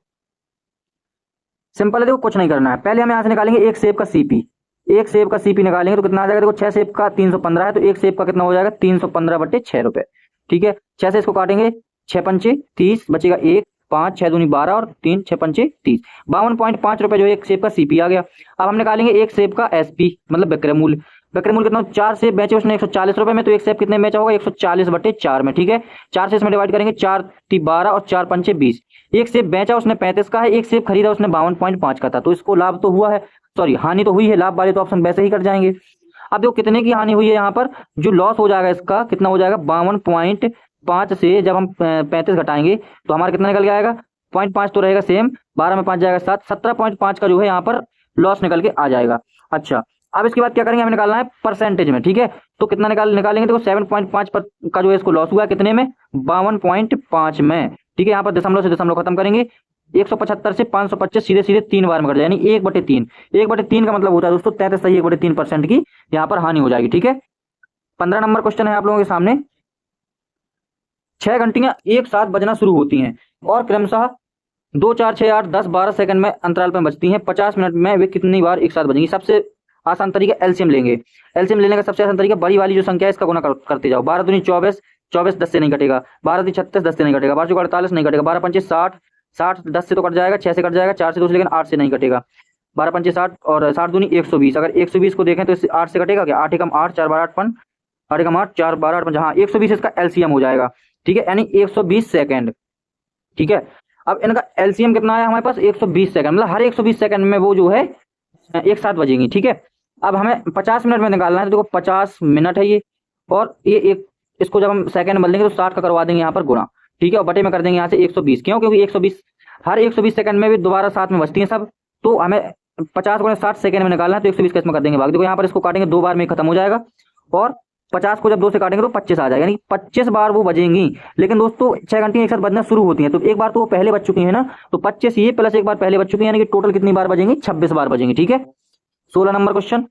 सिंपल है, देखो कुछ नहीं करना है, पहले हम यहाँ से निकालेंगे एक सेब का सीपी, एक सेब का सीपी निकालेंगे तो कितना आ जाएगा, देखो 6 सेब का 315 है तो एक सेब का कितना हो जाएगा, 315/6 रुपए, ठीक है। 6 से इसको काटेंगे, 6 पंचे 30, बचेगा 1, 5 6 दूनी 12 और 3 6 पंचे 30, 52.5 रुपए जो एक सेब का सीपी आ गया। अब हम निकालेंगे एक सेब का एसपी मतलब विक्रय मूल्य। विक्रय मूल्य कितना, 4 सेब बेचे उसने 140 रुपए में, तो एक सेब कितने में बेचा होगा, 140/4 में, ठीक है। 4 से इसमें डिवाइड करेंगे, 4 3 12 और 4 पंचे 20। एक सेब बेचा उसने 35 का है, एक सेब खरीदा उसने 52.5 का था, तो इसको लाभ तो हुआ है, सॉरी हानि तो हुई है, लाभ वाले तो ऑप्शन वैसे ही कट जाएंगे। अब देखो कितने की हानि हुई है यहाँ पर, जो लॉस हो जाएगा इसका कितना हो जाएगा, 52.5 से जब हम 35 घटाएंगे तो हमारा कितना निकल के आएगा, 0.5 तो रहेगा सेम, 12 में 5 जाएगा 7, 17.5 का जो है यहाँ पर लॉस निकल के आ जाएगा। अच्छा अब इसके बाद क्या करेंगे, हमें निकालना है परसेंटेज में, ठीक है। तो कितना निकालेंगे, देखो 7.5 का जो है इसको लॉस हुआ है कितने में, 52.5 में, ठीक है। यहाँ पर दशमलव से दशमलव खत्म करेंगे, 175 से 525 सीधे सीधे 3 बार में कट जाए, यानी 1/3, 1/3 का मतलब होता है दोस्तों 33.1/3% की यहाँ पर हानि हो जाएगी, ठीक है। 15 नंबर क्वेश्चन है आप लोगों के सामने, 6 घंटियां एक साथ बजना शुरू होती हैं और क्रमशः 2 4 6 8 10 12 सेकंड में अंतराल पर बजती हैं, 50 मिनट में वे कितनी बार एक साथ बजेंगी। सबसे आसान तरीका एलसीएम लेंगे, एलसीएम लेने का सबसे आसान तरीका, बड़ी वाली जो संख्या है इसका गुना करते जाओ, 12 दूनी 24, 24 10 से नहीं कटेगा, 12 3 36 10 से नहीं कटेगा, 12 चौक 48 नहीं कटेगा, 12 पंचे 60, 60 10 से तो कट जाएगा, 6 से कट जाएगा, 4 से 2 से, लेकिन 8 से नहीं कटेगा, 12 पंचे 60 और 60 दूनी 120, अगर 120 को देखें तो 8 से कटेगा क्या, 8 एकम 8 4 12 8 5, 8 एकम 8 4 12 8 5, हाँ 120 इसका एलसीएम हो जाएगा, ठीक है, यानी 120 सेकंड, ठीक है। अब इनका एलसीएम कितना आया हमारे पास, 120 सेकंड, मतलब हर 120 सेकंड में वो जो है एक साथ बजेंगी, ठीक है। अब हमें 50 मिनट में निकालना है, तो देखो 50 मिनट है ये, और ये एक इसको जब हम सेकंड में बदलेंगे तो 60 का करवा देंगे यहाँ पर गुणा, ठीक है, और बटे में कर देंगे यहाँ से 120, क्यों, क्योंकि 120 हर 120 सेकंड में भी दोबारा साथ में बचती हैं सब, तो हमें 50 गुणे 60 सेकंड में निकालना है, तो 120 का इसमें कर देंगे भाग। देखो यहाँ पर इसको काटेंगे 2 बार में खत्म हो जाएगा, और 50 को जब 2 से काटेंगे तो 25 आ जाएगा, यानी 25 बार वो बजेंगी। लेकिन दोस्तों 6 घंटे एक साथ बजना शुरू होती हैं, तो एक बार तो वो पहले बज चुकी है ना, तो 25 ये प्लस एक बार पहले बज चुकी है, यानी कि टोटल कितनी बार बजेंगी, 26 बार बजेंगी, ठीक है। 16 नंबर क्वेश्चन,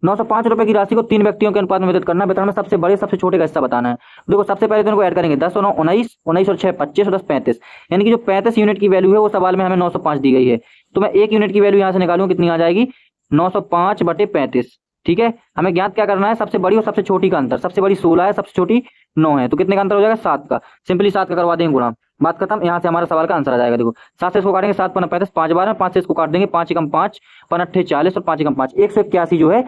905 रुपए की राशि को 3 व्यक्तियों के अनुपात में वितरित करना है, वितरण में सबसे बड़े सबसे छोटे का हिस्सा बताना है। देखो सबसे पहले तो इनको ऐड करेंगे, 10 और 9 19, 19 और 6 25 और 10 35, यानी कि जो 35 यूनिट की वैल्यू है वो सवाल में हमें 905 दी गई है, तो मैं 1 यूनिट की वैल्यू यहाँ से निकालूंगा, कितनी आ जाएगी, 905/35, ठीक है। हमें ज्ञात क्या करना है, सबसे बड़ी और सबसे छोटी का अंतर, सबसे बड़ी 16 है, सबसे छोटी 9 है, तो कितने का अंतर हो जाएगा, 7 का, सिंपली 7 का करवा देंगे गुणा, बात खत्म। यहाँ से हमारा सवाल का आंसर आ जाएगा। देखो 7 से इसको काटेंगे, 7 5 35, 5 बार में, 5 से इसको काट देंगे, 5 एकम 5 5 अट्ठे 40 और 5 एकम 5 181 जो है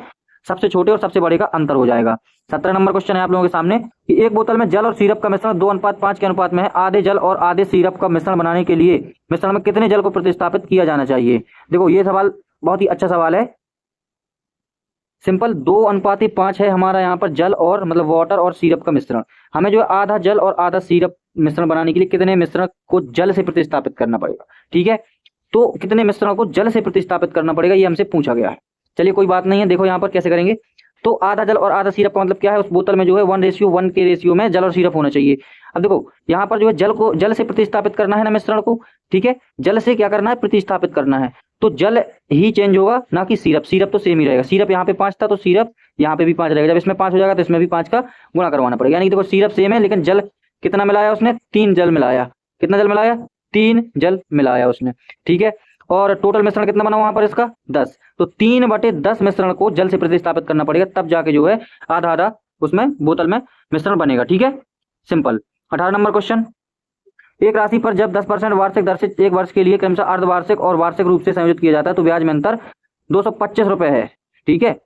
सबसे छोटे और सबसे बड़े का अंतर हो जाएगा। 17 नंबर क्वेश्चन है आप लोगों के सामने कि एक बोतल में जल और सिरप का मिश्रण 2:5 के अनुपात में है। आधे जल और आधे सिरप का मिश्रण बनाने के लिए मिश्रण में कितने जल को प्रतिस्थापित किया जाना चाहिए। देखो ये सवाल बहुत ही अच्छा सवाल है, सिंपल 2:5 है हमारा यहाँ पर जल और मतलब वाटर और सिरप का मिश्रण। हमें जो है आधा जल और आधा सिरप मिश्रण बनाने के लिए कितने मिश्रण को जल से प्रतिस्थापित करना पड़ेगा। ठीक है, तो कितने मिश्रणों को जल से प्रतिस्थापित करना पड़ेगा ये हमसे पूछा गया है। चलिए कोई बात नहीं है, देखो यहाँ पर कैसे करेंगे। तो आधा जल और आधा सिरप का मतलब क्या है, उस बोतल में जो है 1:1 के रेशियो में जल और सिरप होना चाहिए। अब देखो यहाँ पर जो है जल को जल से प्रतिस्थापित करना है ना मिश्रण को, ठीक है, जल से क्या करना है, प्रतिस्थापित करना है। तो जल ही चेंज होगा ना कि सिरप, सिरप तो सेम ही रहेगा। सिरप यहाँ पे 5 था तो सिरप यहाँ पे भी 5 रहेगा। जब इसमें 5 हो जाएगा तो इसमें भी 5 का गुणा करवाना पड़ेगा। यानी कि देखो सिरप सेम है लेकिन जल कितना मिलाया उसने, 3 जल मिलाया। कितना जल मिलाया, 3 जल मिलाया उसने। ठीक है, और टोटल मिश्रण कितना बना वहां पर इसका 10। तो 3/10 मिश्रण को जल से प्रतिस्थापित करना पड़ेगा, तब जाके जो है आधा आधा उसमें बोतल में मिश्रण बनेगा। ठीक है, सिंपल। 18 नंबर क्वेश्चन, एक राशि पर जब 10% वार्षिक दर से एक वर्ष के लिए क्रमशः अर्धवार्षिक और वार्षिक रूप से संयोजित किया जाता है तो ब्याज में अंतर 225 रुपए है। ठीक है,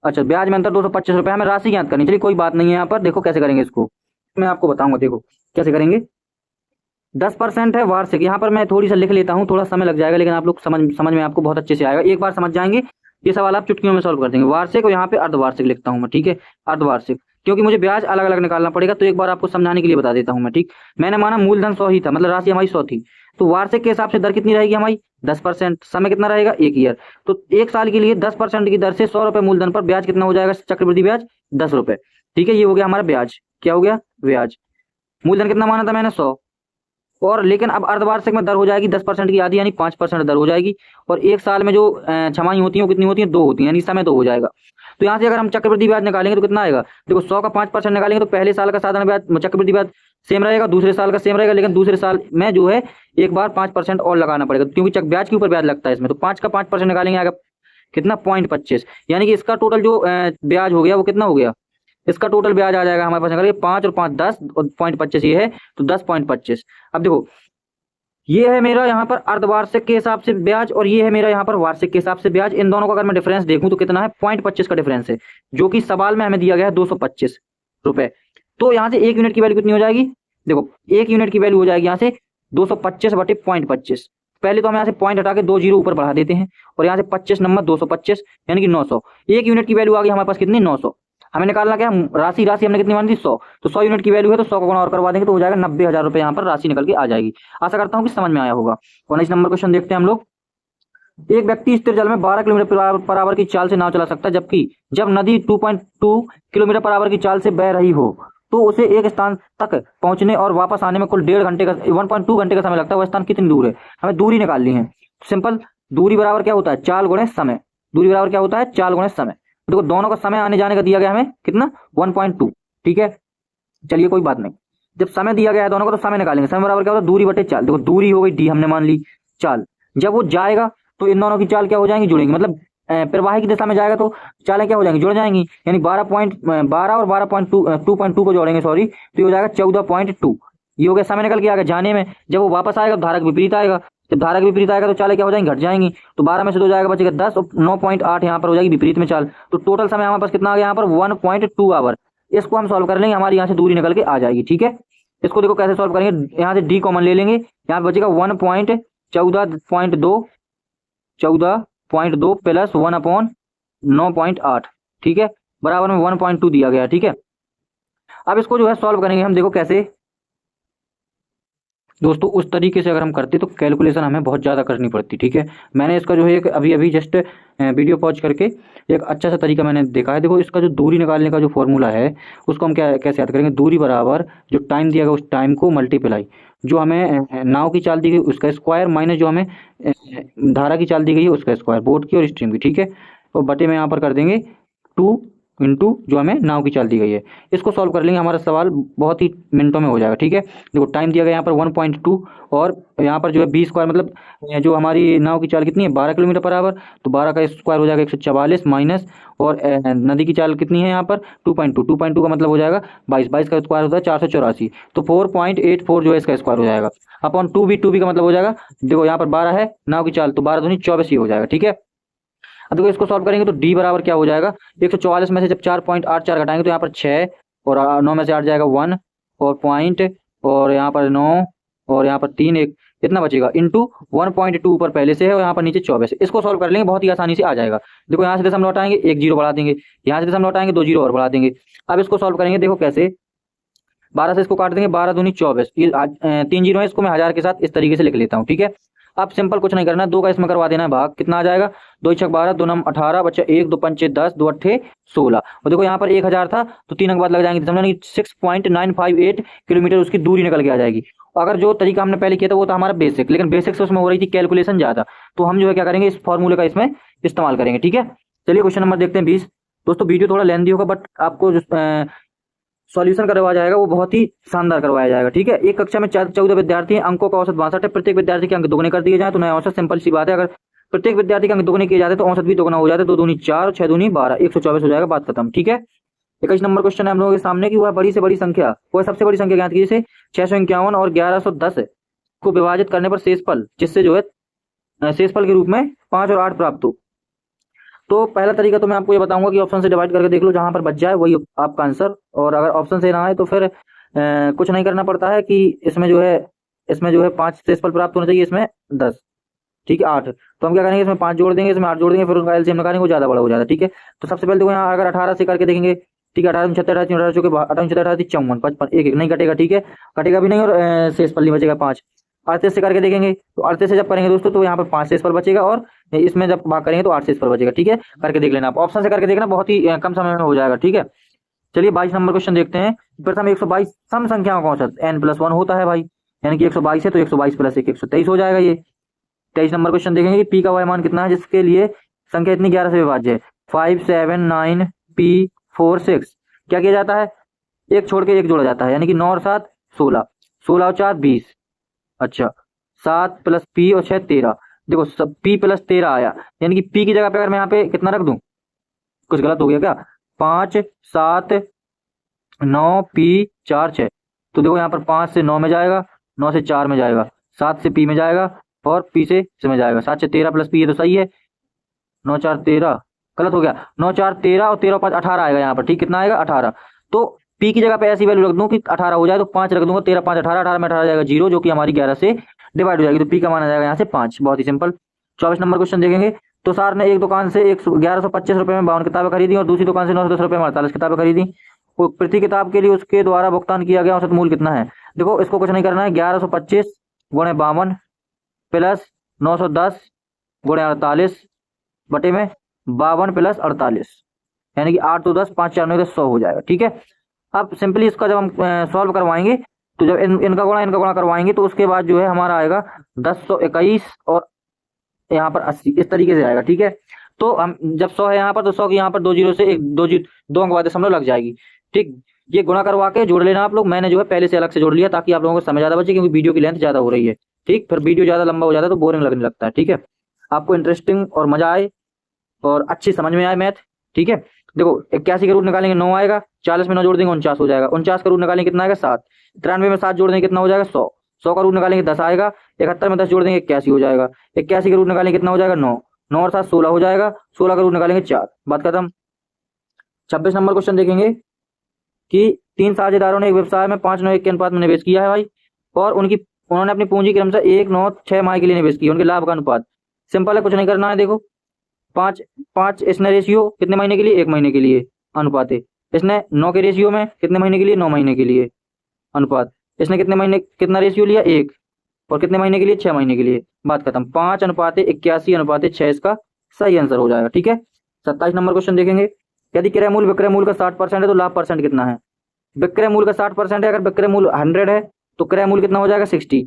अच्छा ब्याज में अंतर 225 रुपए, हमें राशि ज्ञात करनी। चलिए कोई बात नहीं है, यहाँ पर देखो कैसे करेंगे इसको, मैं आपको बताऊंगा। देखो कैसे करेंगे, 10% है वार्षिक, यहाँ पर मैं थोड़ी सा लिख लेता हूँ, थोड़ा समय लग जाएगा लेकिन आप लोग समझ में आपको बहुत अच्छे से आएगा, एक बार समझ जाएंगे। ये सवाल आप चुटकियों में सॉल्व कर देंगे। वार्षिक और यहाँ पे अर्धवार्षिक लिखता हूँ मैं, ठीक है, अर्धवार्षिक, क्योंकि मुझे ब्याज अलग अलग निकालना पड़ेगा तो एक बार आपको समझाने के लिए बता देता हूँ मैं। ठीक, मैंने माना मूलधन 100 ही था, मतलब राशि हमारी 100 थी, तो वार्षिक के हिसाब से दर कितनी रहेगी हमारी 10%। समय कितना रहेगा, 1 ईयर। तो 1 साल के लिए 10% की दर से 100 रुपए मूलधन पर ब्याज कितना हो जाएगा, चक्रवृद्धि ब्याज 10 रुपए। ठीक है, ये हो गया हमारा ब्याज। क्या हो गया, ब्याज। मूलधन कितना माना था मैंने, 100, और लेकिन अब अर्धवार्षिक में दर हो जाएगी 10% की आधी, यानी 5% दर हो जाएगी। और एक साल में जो छमाही होती है वो कितनी होती है, 2 होती है, यानी समय 2 हो जाएगा। तो यहाँ से अगर हम चक्रवृद्धि ब्याज निकालेंगे तो कितना आएगा, देखो 100 का 5% निकालेंगे तो पहले साल का साधारण ब्याज चक्रवृद्धि ब्याज सेम रहेगा, दूसरे साल का सेम रहेगा, लेकिन दूसरे साल में जो है एक बार 5% और लगाना पड़ेगा, क्योंकि ब्याज के ऊपर ब्याज लगता है इसमें। तो 5 का 5% निकालेंगे आगे कितना, 0.25, यानी कि इसका टोटल जो ब्याज हो गया वो कितना हो गया, इसका टोटल ब्याज आ जाएगा हमारे पास, अगर 5 और 5 10 और 0.25 ये है तो 10.25। अब देखो ये है मेरा यहाँ पर अर्धवार्षिक के हिसाब से ब्याज और ये है मेरा यहाँ पर वार्षिक के हिसाब से ब्याज। इन दोनों का अगर मैं डिफरेंस देखूं तो कितना है, 0.25 का डिफरेंस है, जो कि सवाल में हमें दिया गया है 225 रुपए। तो यहाँ से 1 यूनिट की वैल्यू कितनी हो जाएगी, देखो 1 यूनिट की वैल्यू हो जाएगी यहाँ से 225 बटे 0.25। पहले तो हम यहाँ से पॉइंट हटा के 2 जीरो ऊपर बढ़ा देते हैं और यहाँ से 25 नंबर 225 यानी कि 900। 1 यूनिट की वैल्यू आ गई हमारे पास कितनी, 900। हमें निकालना क्या, राशि हमने कितनी मानी थी, 100। तो 100 यूनिट की वैल्यू है तो 100 का गुणा और करवा देंगे तो हो जाएगा 90,000 रुपए, यहाँ पर राशि निकल के आ जाएगी। आशा करता हूँ कि समझ में आया होगा। 19 नंबर क्वेश्चन देखते हैं हम लोग। एक व्यक्ति स्थिर जल में 12 किलोमीटर पर आवर की चाल से नाव चला सकता है, जबकि जब नदी 2.2 किलोमीटर पर आवर की चाल से बह रही हो तो उसे एक स्थान तक पहुंचने और वापस आने में कुल 1.5 घंटे का 1.2 घंटे का समय लगता है। वह स्थान कितनी दूर है, हमें दूरी निकालनी है। सिंपल, दूरी बराबर क्या होता है, चाल गुणे समय। दूरी बराबर क्या होता है, चाल गुणे समय। देखो दोनों का समय आने जाने का दिया गया हमें कितना, 1.2। ठीक है, चलिए कोई बात नहीं, जब समय दिया गया है दोनों का तो समय निकालेंगे। समय बराबर क्या होता है, दूरी बटे चाल। देखो दूरी हो गई डी, हमने मान ली चाल। जब वो जाएगा तो इन दोनों की चाल क्या हो जाएंगी, जुड़ेंगी, मतलब प्रवाही की दिशा में जाएगा तो चालें क्या हो जाएंगी, जुड़ जाएंगी। यानी 12 और 2.2 को जोड़ेंगे, सॉरी, तो ये हो जाएगा 14.2। ये हो गया समय निकल के आएगा जाने में। जब वो वापस आएगा तो धारक विपरीत आएगा, जब धारक विपरीत आएगा तो चालें क्या हो जाएंगी, घट जाएंगी। तो 12 में से 2 जाएगा, बचेगा 10 और 9.8 यहाँ पर हो जाएगी विपरीत में चाल। तो टोटल समय हमारे पास कितना आ गया यहाँ पर, 1.2 आवर। इसको हम सॉल्व कर लेंगे, हमारी यहाँ से दूरी निकल के आ जाएगी। ठीक है, इसको देखो कैसे सॉल्व करेंगे, यहाँ से डी कॉमन ले लेंगे, यहाँ पे बचेगा 1.14.2 प्लस 1/9.8। ठीक है, बराबर में 1.2 दिया गया। ठीक है, अब इसको जो है सॉल्व करेंगे हम, देखो कैसे दोस्तों। उस तरीके से अगर हम करते तो कैलकुलेशन हमें बहुत ज़्यादा करनी पड़ती। ठीक है, मैंने इसका जो है एक अभी जस्ट वीडियो पॉज करके एक अच्छा सा तरीका मैंने देखा है। देखो इसका जो दूरी निकालने का जो फॉर्मूला है उसको हम कैसे याद करेंगे, दूरी बराबर जो टाइम दिया गया उस टाइम को मल्टीप्लाई जो हमें नाव की चाल दी गई उसका स्क्वायर माइनस जो हमें धारा की चाल दी गई है उसका स्क्वायर, बोट की और स्ट्रीम की। ठीक है, और बटे में यहाँ पर कर देंगे 2 इंटू जो हमें नाव की चाल दी गई है। इसको सॉल्व कर लेंगे, हमारा सवाल बहुत ही मिनटों में हो जाएगा। ठीक है, देखो टाइम दिया गया यहाँ पर 1.2 और यहाँ पर जो है 20 स्क्वायर, मतलब जो हमारी नाव की चाल कितनी है 12 किलोमीटर पर आवर, तो 12 का स्क्वायर हो जाएगा 144 माइनस, और नदी की चाल कितनी है यहाँ पर 2.2 का मतलब हो जाएगा 22 का स्क्वायर होता है 484, तो 4.84 जो है इसका स्क्वायर हो जाएगा अपॉन 2b का मतलब हो जाएगा, देखो यहाँ पर 12 है नाव की चाल तो 12 दूनी 24 ही हो जाएगा। ठीक है, अब देखो इसको सॉल्व करेंगे तो डी बराबर क्या हो जाएगा, 144 में से जब 4.84 घटाएंगे तो यहाँ पर 6 और 9 में से 8 जाएगा 1 और पॉइंट और यहाँ पर 9 और यहाँ पर 3 एक इतना बचेगा इंटू 1.2 ऊपर पहले से है और यहाँ पर नीचे 24 है। इसको सॉल्व कर लेंगे, बहुत ही आसानी से आ जाएगा। देखो यहाँ से दशमलव हटाएंगे, एक जीरो बढ़ा देंगे, यहाँ से दशमलव हटाएंगे, 2 जीरो और बढ़ा देंगे। अब इसको सॉल्व करेंगे, देखो कैसे, 12 से इसको काट देंगे, 12 दूनी 24, ये 3 जीरो है, इसको मैं 1000 के साथ इस तरीके से लिख लेता हूँ। ठीक है, अब सिंपल कुछ नहीं करना, 2 का इसमें करवा देना है भाग, कितना आ जाएगा, 2 छक 12, 2 नम 18, बच्चा 1 2 5 10, 2 अट्ठे 16। और देखो यहाँ पर 1000 था तो 3 अंक बाद लग जाएंगे, समझ 6.958 किलोमीटर उसकी दूरी निकल के आ जाएगी। अगर जो तरीका हमने पहले किया था वो था हमारा बेसिक, लेकिन बेसिक से उसमें हो रही थी कैलकुलेशन ज़्यादा, तो हम जो है क्या करेंगे, इस फॉर्मूले का इसमें इस्तेमाल करेंगे। ठीक है, चलिए क्वेश्चन नंबर देखते हैं 20। दोस्तों वीडियो थोड़ा लेंथी होगा, बट आपको जो सॉल्यूशन करवाया जाएगा वो बहुत ही शानदार करवाया जाएगा। ठीक है, एक कक्षा में 14 विद्यार्थी हैं, अंकों का औसत 62 है, प्रत्येक विद्यार्थी के अंक दोगुने कर दिए जाए तो नया औसत, सिंपल सी बात है, अगर प्रत्येक विद्यार्थी के अंक दोगुने किए जाते तो औसत भी दोगुना हो जाता है, 2 दूनी 4, 6 दूनी 12, 124 हो जाएगा, बात खत्म। ठीक है, 21 नंबर क्वेश्चन है हम लोगों के सामने कि वह बड़ी से बड़ी संख्या, वह सबसे बड़ी संख्या ज्ञात कीजिए, 651 और 1110 को विभाजित करने पर शेषफल, जिससे जो है शेषफल के रूप में 5 और 8 प्राप्त हो। तो पहला तरीका तो मैं आपको ये बताऊंगा कि ऑप्शन से डिवाइड करके देख लो, जहां पर बच जाए वही आपका आंसर, और अगर ऑप्शन से ना आए तो फिर कुछ नहीं करना पड़ता है कि इसमें जो है 5 शेषफल प्राप्त होना चाहिए, इसमें 10। ठीक है, 8, तो हम क्या करेंगे, इसमें 5 जोड़ देंगे, इसमें 8 जोड़ देंगे, फिर उनका एलसीएम निकालेंगे, वो ज्यादा बड़ा हो जाता है। ठीक है, तो सबसे पहले देखो यहाँ अगर 18 से करके देखेंगे, ठीक है, 18 76 18 18 चौके 18 76 18 54 55, एक एक नहीं कटेगा। ठीक है, कटेगा भी नहीं, और शेषफल नहीं बचेगा 5। 38 से करके देखेंगे तो 38 से जब करेंगे दोस्तों तो यहाँ पर 5 शेषफल बचेगा, और इसमें जब भाग करेंगे तो 8 शेषफल बचेगा। ठीक है, करके देख लेना, आप ऑप्शन से करके देखना, बहुत ही कम समय में हो जाएगा। ठीक है, चलिए 22 नंबर क्वेश्चन देखते हैं। प्रथम 122 सम संख्याओं का औसत n+1 होता है भाई, यानी कि 122 है तो 122 प्लस 1 123 हो जाएगा ये। 23 नंबर क्वेश्चन देखेंगे कि पी का वह मान कितना है जिसके लिए संख्या इतनी 11 से विभाज्य है, 5 7 9 p 4 6। क्या किया जाता है, एक छोड़ के एक जोड़ा जाता है, यानी कि 9 और 7 16, 16 और 4 20, अच्छा 7 प्लस p और 6 13। देखो सब p प्लस 13 आया, यानी कि p की जगह पे अगर मैं यहाँ पे कितना रख दूं, कुछ गलत हो गया क्या, 5 7 9 p 4 6, तो देखो यहाँ पर 5 से 9 में जाएगा, 9 से 4 में जाएगा, 7 से p में जाएगा, और p से में जाएगा, 7 से 13 प्लस p, ये तो सही है, 9 4 13, गलत हो गया, 9 4 13 और 13 5 18 आएगा यहाँ पर। ठीक, कितना आएगा 18, तो p की जगह पे ऐसी वैल्यू रख दूं कि 18 हो जाए, तो 5 रख दूंगा, 13 5 18, 18 में 18 जाएगा 0, जो कि हमारी 11 से डिवाइड हो जाएगी, तो p का माना जाएगा यहाँ से 5, बहुत ही सिंपल। 24 नंबर क्वेश्चन देखेंगे, तो सर ने एक दुकान से 1125 रुपए में 52 किताबें खरीदी और दूसरी दुकान से 910 रुपए में 48 किताबें खरीदी, प्रति किताब के लिए उसके द्वारा भुगतान किया गया औसत मूल्य कितना है। देखो इसको कुछ नहीं करना है, 1125 गुणे 52 प्लस 910 गुणे 48 बटे में 52 प्लस 48, यानी कि 8 तो 10 5 4 9 10 100 हो जाएगा। ठीक है, अब सिंपली इसका जब हम सॉल्व करवाएंगे तो जब इनका गुणा करवाएंगे तो उसके बाद जो है हमारा आएगा 1021 और यहाँ पर 80, इस तरीके से आएगा। ठीक है, तो हम जब 100 है यहाँ पर तो 100 की यहाँ पर 2 जीरो से एक 2 अंक बाद दशमलव लग जाएगी। ठीक, ये गुणा करवा के जोड़ लेना आप लोग, मैंने जो है पहले से अलग से जोड़ लिया ताकि आप लोगों को समय ज्यादा बचे, क्योंकि वीडियो की लेंथ ज्यादा हो रही है। ठीक, फिर वीडियो ज्यादा लंबा हो जाता है तो बोरिंग लगने लगता है। ठीक है, आपको इंटरेस्टिंग और मजा आए और अच्छी समझ में आए मैथ। ठीक है, देखो 81 का रूट निकालेंगे 9 आएगा, 40 में 9 जोड़ देंगे 49 हो जाएगा, 49 का रूट निकालेंगे कितना आएगा 7, 93 में 7 जोड़ देंगे कितना हो जाएगा 100, 100 का रूट निकालेंगे 10 आएगा, 71 में 10 जोड़ देंगे 81 हो जाएगा, 81 का रूट निकालेंगे कितना हो जाएगा 9, 9 और 7 16 हो जाएगा, 16 का रूट निकालेंगे 4, बात खत्म। 26 नंबर क्वेश्चन देखेंगे कि 3 साझेदारों ने एक व्यवसाय में 5-9 के अनुपात में निवेश किया है भाई, और उन्होंने अपनी पूंजी क्रमशः 1-9-6 माह के लिए निवेश किया, उनके लाभ का अनुपात सिंपल है, कुछ नहीं करना है। देखो 5 इसने रेशियो कितने महीने के लिए, 1 महीने के लिए अनुपात है, इसने 9 के रेशियो में कितने महीने के लिए, 9 महीने के लिए अनुपात, इसने कितने महीने कितना रेशियो लिया 1, और कितने महीने के लिए 6 महीने के लिए, बात खत्म। 5:81:6 इसका सही आंसर हो जाएगा। ठीक है, 27 नंबर क्वेश्चन देखेंगे, यदि क्रय मूल्य विक्रय मूल्य का 60% है तो लाभ परसेंट कितना है। विक्रय मूल्य का 60% है, अगर विक्रय मूल्य 100 है तो क्रय मूल्य कितना हो जाएगा 60,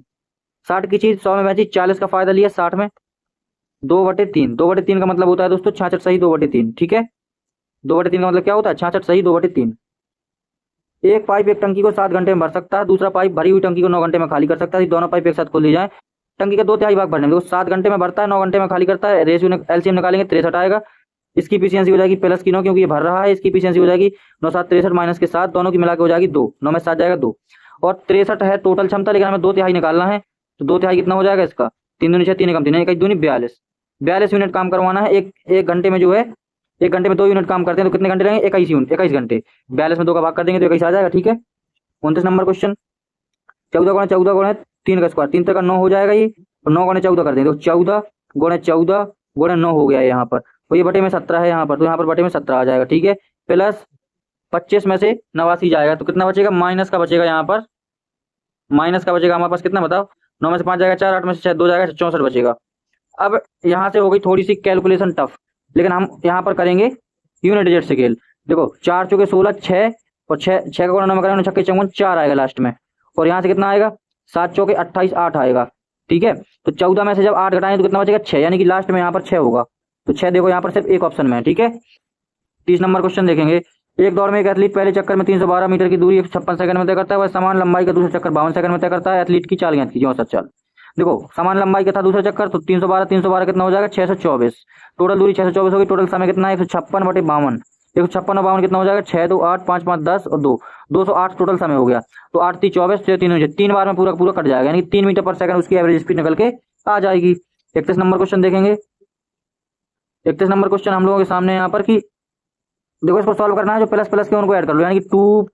60 की चीज 100 में बेची, 40 का फायदा लिया 60 में 2/3, 2/3 का मतलब होता है दोस्तों 66 सही 2/3। ठीक है, 2/3 का मतलब क्या होता है 66 सही 2/3। एक पाइप एक टंकी को 7 घंटे में भर सकता है, दूसरा पाइप भरी हुई टंकी को 9 घंटे में खाली कर सकता है, दोनों पाइप एक साथ खोल ली जाए, टंकी का 2/3 भाग भरने में, देखो 7 घंटे में भरता है 9 घंटे में खाली करता है, रेशियो एलसीएम निकालेंगे 63 आएगा, इसकी एफिशिएंसी हो जाएगी प्लस की 9 क्योंकि ये भर रहा है, इसकी एफिशिएंसी हो जाएगी 9 7 63 माइनस के 7, दोनों की मिला के हो जाएगी 2, 9 में 7 जाएगा 2, और 63 है टोटल क्षमता, लेकिन हमें 2/3 निकालना है, तो 2/3 कितना हो जाएगा इसका 3 दूनी 6 3 कम 3 1 दूनी 42, 42 यूनिट काम करवाना है। एक घंटे में जो है, एक घंटे में 2 यूनिट काम करते हैं तो कितने घंटे लगेंगे? 21 घंटे। 42 में 2 का भाग कर देंगे तो 21 आ जाएगा। ठीक है, 29 नंबर क्वेश्चन। 14 गुणे 3 का स्क्वायर, 3 तक का 9 हो जाएगा ये, और 9 गुणे 14 कर देंगे तो 14 गुणे 14 गुणे 9 हो गया है यहाँ पर। तो ये बटे में 17 है यहाँ पर, तो यहाँ पर बटे में 17 आ जाएगा। ठीक है, प्लस 25 में से 89 जाएगा तो कितना बचेगा? माइनस का बचेगा यहाँ पर, माइनस का बचेगा हमारे पास कितना बताओ? 9 में से 5 जाएगा 4, 8 में से 6 2 जाएगा 64 बचेगा। अब यहाँ से हो गई थोड़ी सी कैलकुलेशन टफ, लेकिन हम यहाँ पर करेंगे यूनिट डिजिट स्केल। देखो 4 चौके 16, 6 और 6 का गुणा 9 में करेंगे 6 54 4 आएगा लास्ट में, और यहाँ से कितना आएगा? 7 चौके 28 8 आएगा। ठीक है, तो 14 में से जब 8 घटाएं तो कितना बचेगा? 6, यानी कि लास्ट में यहाँ पर 6 होगा। तो 6 देखो यहाँ पर सिर्फ एक ऑप्शन में है। ठीक है, 30 नंबर क्वेश्चन देखेंगे। एक दौर में एक एथलीट पहले चक्कर में 312 मीटर की दूरी 56 सेकंड में तय करता है, वह समान लंबाई का दूसरा चक्कर 52 सेकंड में तय करता है। एथलीट की चाल ज्ञात कीजिए। 64 चाल। देखो समान लंबाई का था दूसरा चक्कर, तो 312 कितना हो जाएगा? 624। टोटल दूरी 624 होगी। टोटल समय कितना है? 156 बटे 52। 156 और 52 कितना हो जाएगा? 6 2 8 5 5 10 और 2 208 टोटल समय हो गया। तो 8 3 24 3 बार में पूरा पूरा कट जाएगा, यानी 3 मीटर पर सेकंड उसकी एवरेज स्पीड निकल के आ जाएगी। 31 नंबर क्वेश्चन देखेंगे। 31 नंबर क्वेश्चन हम लोगों के सामने यहाँ पर कि देखो इसको सॉल्व करना है, जो प्लस प्लस के उनको ऐड कर लो, यानी कि 2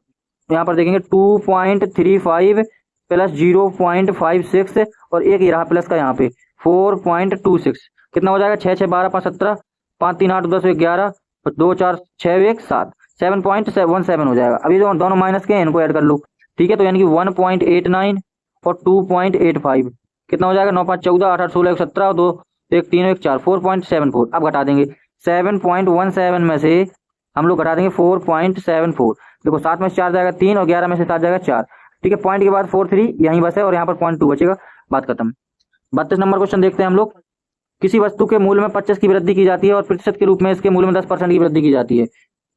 यहाँ पर देखेंगे 2.35 प्लस 0.56 और एक ये रहा प्लस का यहाँ पे 4.26 कितना हो जाएगा? 6 6 12 5 17 5 3 8 10 11 और 2 4 6 1 7 7.17 हो जाएगा। अभी जो दोनों माइनस के हैं इनको ऐड कर लो। ठीक है, तो यानी कि 1.89 और 2.85 कितना हो जाएगा? 9 5 14 8 8 16 1 17 और 2 1 3 1 4 4.74। अब घटा देंगे 7.17 में से हम लोग घटा देंगे 4.74। देखो 7 में से 4 जाएगा 3 और 11 में से 7 जाएगा 4। ठीक है, पॉइंट के बाद 43 यहीं बस है और यहाँ पर 0.2 बचेगा। बात खत्म। 32 नंबर क्वेश्चन देखते हैं हम लोग। किसी वस्तु के मूल्य में 25 की वृद्धि की जाती है और प्रतिशत के रूप में इसके मूल्य में 10% की वृद्धि की जाती है।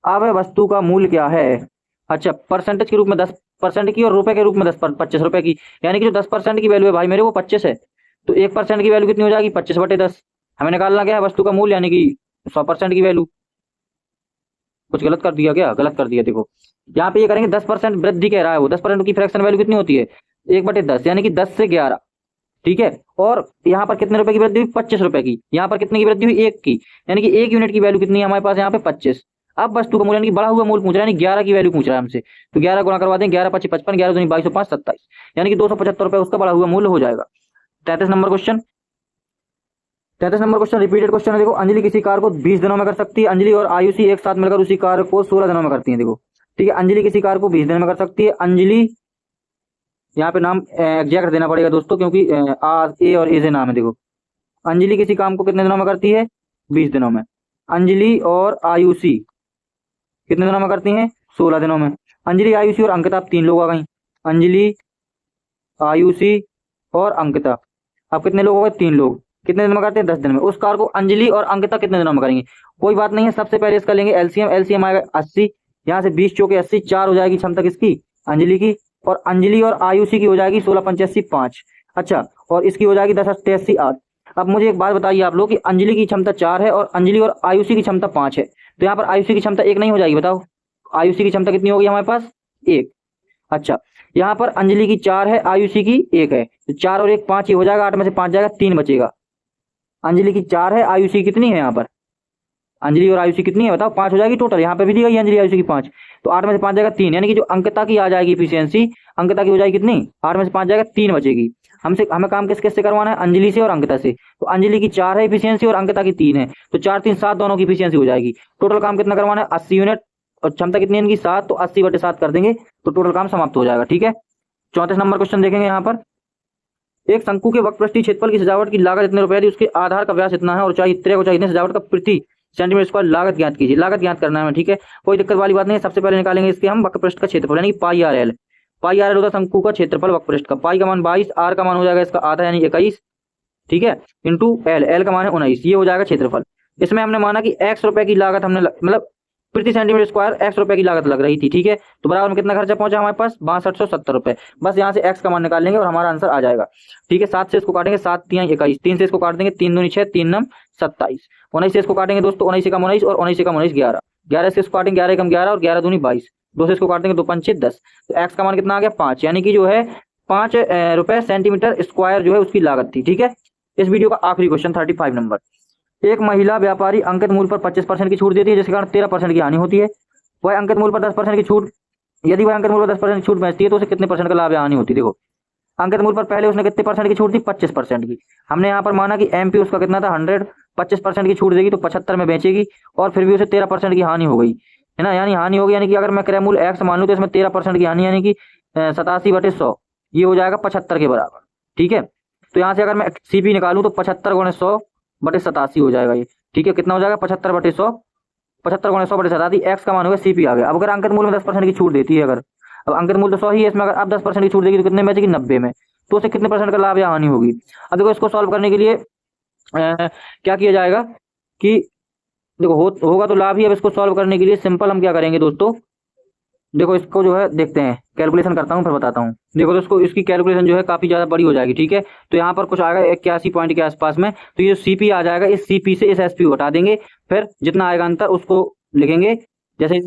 अब वस्तु का मूल्य क्या है? अच्छा, परसेंटेज के रूप में 10% की और रुपए के रूप में 25 रुपए की, यानी कि जो 10% की वैल्यू है भाई मेरे वो 25 है, तो 1% की वैल्यू कितनी हो जाएगी? 25 बटे 10। हमें निकालना क्या है? वस्तु का मूल्य, यानी कि 100% की वैल्यू। कुछ गलत कर दिया क्या? गलत कर दिया। देखो यहाँ पे ये करेंगे 10% वृद्धि कह रहा है वो, 10% की फ्रैक्शन वैल्यू कितनी होती है? 1 बटे 10, यानी कि 10 से 11। ठीक है, और यहाँ पर कितने रुपए की वृद्धि हुई? 25 रुपए की। यहाँ पर कितने की वृद्धि हुई? 1 की, यानी कि 1 यूनिट की वैल्यू कितनी है हमारे पास यहाँ पे? 25। अब वस्तु का मूल्य यानी कि बढ़ा हुआ मूल्य पूछ रहा है, यानी 11 की वैल्यू पूछ रहा है हमसे, तो 11 गुणा करवा दें। 11 25 55, 11 दूनी 22 5 27, यानी कि 275 रुपए उसका बढ़ा हुआ मूल्य हो जाएगा। 33 number question. 33 number question repeated question है। देखो अंजलि किसी कार्य को 20 दिनों में कर सकती है। अंजलि और आयुषी एक साथ मिलकर उसी कार्य को 16 दिनों में करती है। देखो ठीक है, अंजलि किसी कार्य को 20 दिनों में कर सकती है। अंजलि यहाँ पे नाम एग्जैक्ट देना पड़ेगा दोस्तों, क्योंकि ए और ए से नाम है। देखो अंजलि किसी काम को कितने दिनों में करती है? 20 दिनों में। अंजलि और आयुषी कितने दिनों में करती हैं? 16 दिनों में। अंजलि आयुषी और अंकिता, अब 3 लोग आ गई। अंजलि आयुषी और अंकिता, अब कितने लोग हो गए? 3 लोग। कितने दिन में करते हैं? 10 दिन में। उस कार्य को अंजलि और अंकिता कितने दिनों में करेंगे? कोई बात नहीं है, सबसे पहले इसका लेंगे एलसीएम। एलसीएम आएगा 80, यहाँ से 20 चौके 80, 4 हो जाएगी क्षमता किसकी? अंजलि की। और अंजलि और आयुषी की हो जाएगी 16 85 5। अच्छा, और इसकी हो जाएगी 10 88 8। अब मुझे एक बात बताइए आप लोग कि अंजलि की क्षमता 4 है और अंजलि और आयुषी की क्षमता 5 है, तो यहाँ पर आयुषी की क्षमता 1 नहीं हो जाएगी? बताओ आयुषी की क्षमता कितनी होगी हमारे पास? 1। अच्छा, यहाँ पर अंजलि की 4 है, आयुषी की 1 है, तो 4 और 1 5 ही हो जाएगा। 8 में से 5 जाएगा 3 बचेगा। अंजलि की 4 है, आयुषी कितनी है? यहाँ पर अंजलि और आयुषी कितनी है बताओ? 5 हो जाएगी टोटल। यहाँ पे भी दी गई अंजलि आयुषी की 5, तो 8 में से 5 जाएगा 3, यानी कि जो अंकिता की आ जाएगी इफिशियंसी, अंकिता की हो जाएगी कितनी? 8 में से 5 जाएगा 3 बचेगी। हमें काम किस किससे करवाना है? अंजलि से और अंकिता से। तो अंजलि की 4 है इफिशियंसी और अंकिता की 3 है, तो 4 3 7 दोनों की इफिशियंसी हो जाएगी। टोटल काम कितना करवाना है? 80 यूनिट, और क्षमता कितनी है इनकी? 7, तो 80 बटे 7 कर देंगे तो टोटल काम समाप्त हो जाएगा। ठीक है, 34 नंबर क्वेश्चन देखेंगे। यहाँ पर एक शंकु के वक्रपृष्ठीय क्षेत्रफल की सजावट की लागत इतने रुपए थी, उसके आधार का व्यास इतना है और ऊंचाई इतने ऊंचाई इतने, सजावट का प्रति सेंटीमीटर स्क्वायर लागत ज्ञात कीजिए। लागत ज्ञात करना है, ठीक है, कोई दिक्कत वाली बात नहीं है। सबसे पहले निकालेंगे इसके हम वक्रपृष्ठ का क्षेत्रफल, यानी पाई आर एल। पाई आर एल होता है शंकु का क्षेत्रफल वक्रपृष्ठ का। पाई का मान 22, आर का मान हो जाएगा इसका आधा यानी 21, ठीक है, इंटू एल, एल का मान है 19, ये हो जाएगा क्षेत्रफल। इसमें हमने माना कि x रुपए की लागत हमने मतलब प्रति सेंटीमीटर स्क्वायर x रुपए की लागत लग रही थी, ठीक है, तो बराबर में कितना खर्चा पहुंचा हमारे पास? 6270 रुपए। बस यहाँ से x का मान निकाल लेंगे और हमारा आंसर आ जाएगा। ठीक है, 7 से इसको काटेंगे, 7 3 21, 3 से इसको काट देंगे, 3 दूनी 6, 3 9 27, 19 से इसको काटेंगे दोस्तों, 19 कम 19 और 19 कम 19 11, 11 से इसको काटेंगे, 11 कम 11 और 11 दूनी 22, 2 से इसको काट देंगे, 2 5 6 10, तो x का मान कितना आ गया? 5, यानी कि जो है 5 रुपए सेंटीमीटर स्क्वायर जो है उसकी लागत थी। ठीक है, इस वीडियो का आखिरी क्वेश्चन 35 नंबर। एक महिला व्यापारी अंकित मूल्य पर 25% की छूट देती है, जिसके कारण 13% की हानि होती है। वह अंकित मूल्य पर 10% की छूट, यदि वह अंकित मूल्य पर 10% की छूट बेचती है तो उसे कितने परसेंट का लाभ या हानि होती है? देखो, अंकित मूल्य पर पहले उसने कितने परसेंट की छूट दी? 25% की। हमने यहाँ पर माना कि एमपी उसका कितना था? 100, 25% की छूट देगी तो 75 में बेचेगी, और फिर भी उसे 13% की हानि हो गई, है ना, यानी हानि होगी। यानी कि अगर मैं क्रय मूल्य एक्स मान लूँ तो इसमें 13% की हानि, यानी कि 87/100, ये हो जाएगा 75 के बराबर। ठीक है, तो यहाँ से अगर मैं सीपी निकालूं तो 75 × 100/87 हो जाएगा ये। ठीक है, कितना हो जाएगा? 75/100, 75 × 100/87, एक्स का मान होगा, सीपी आ गया। अब अगर अंकित मूल्य में 10% की छूट देती है, अगर अब अंकित मूल्य तो 100 ही है, इसमें अगर अब 10% की छूट देगी तो कितने में बचेगी? 90 में। तो उसे कितने परसेंट का लाभ या हानि होगी? अब देखो, इसको सॉल्व करने के लिए क्या किया जाएगा कि देखो होगा तो लाभ ही। अब इसको सॉल्व करने के लिए सिंपल हम क्या करेंगे दोस्तों, देखो इसको जो है देखते हैं, कैलकुलेशन करता हूँ फिर बताता हूँ। देखो दोस्तों, इसकी कैलकुलेशन जो है काफी ज्यादा बड़ी हो जाएगी। ठीक है, तो यहाँ पर कुछ आएगा 81 पॉइंट के आसपास में, तो ये सीपी आ जाएगा, इस सीपी से इस एसपी को हटा देंगे, फिर जितना आएगा अंतर उसको लिखेंगे। जैसे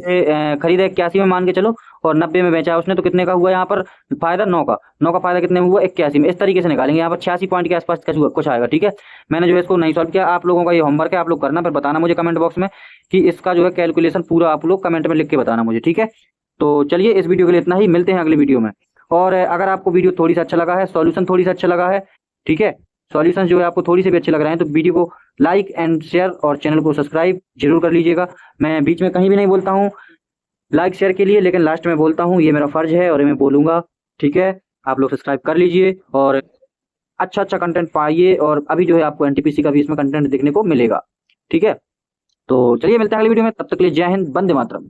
खरीदा 81 में मान के चलो, और 90 में बेचा उसने, तो कितने का हुआ यहाँ पर फायदा? 9 का। 9 का फायदा कितने में हुआ? 81 में। इस तरीके से निकालेंगे। यहाँ पर 86 पॉइंट के आसपास कुछ आएगा। ठीक है, मैंने जो है इसको नहीं सॉल्व किया, आप लोगों का ये होमवर्क है, आप लोग करना, फिर बताना मुझे कमेंट बॉक्स में कि इसका जो है कैलकुलेशन पूरा आप लोग कमेंट में लिख के बताना मुझे। ठीक है, तो चलिए इस वीडियो के लिए इतना ही, मिलते हैं अगले वीडियो में। और अगर आपको वीडियो थोड़ी सा अच्छा लगा है, सॉल्यूशन थोड़ी सा अच्छा लगा है, ठीक है, सॉल्यूशन जो है आपको थोड़ी सी भी अच्छे लग रहे हैं, तो वीडियो को लाइक एंड शेयर और चैनल को सब्सक्राइब जरूर कर लीजिएगा। मैं बीच में कहीं भी नहीं बोलता हूँ लाइक शेयर के लिए, लेकिन लास्ट में बोलता हूँ, ये मेरा फर्ज है और ये मैं बोलूंगा। ठीक है, आप लोग सब्सक्राइब कर लीजिए और अच्छा अच्छा कंटेंट पाइए, और अभी जो है आपको एनटीपीसी का भी इसमें कंटेंट देखने को मिलेगा। ठीक है, तो चलिए मिलते हैं अगली वीडियो में, तब तक के लिए जय हिंद, वंदे मातरम।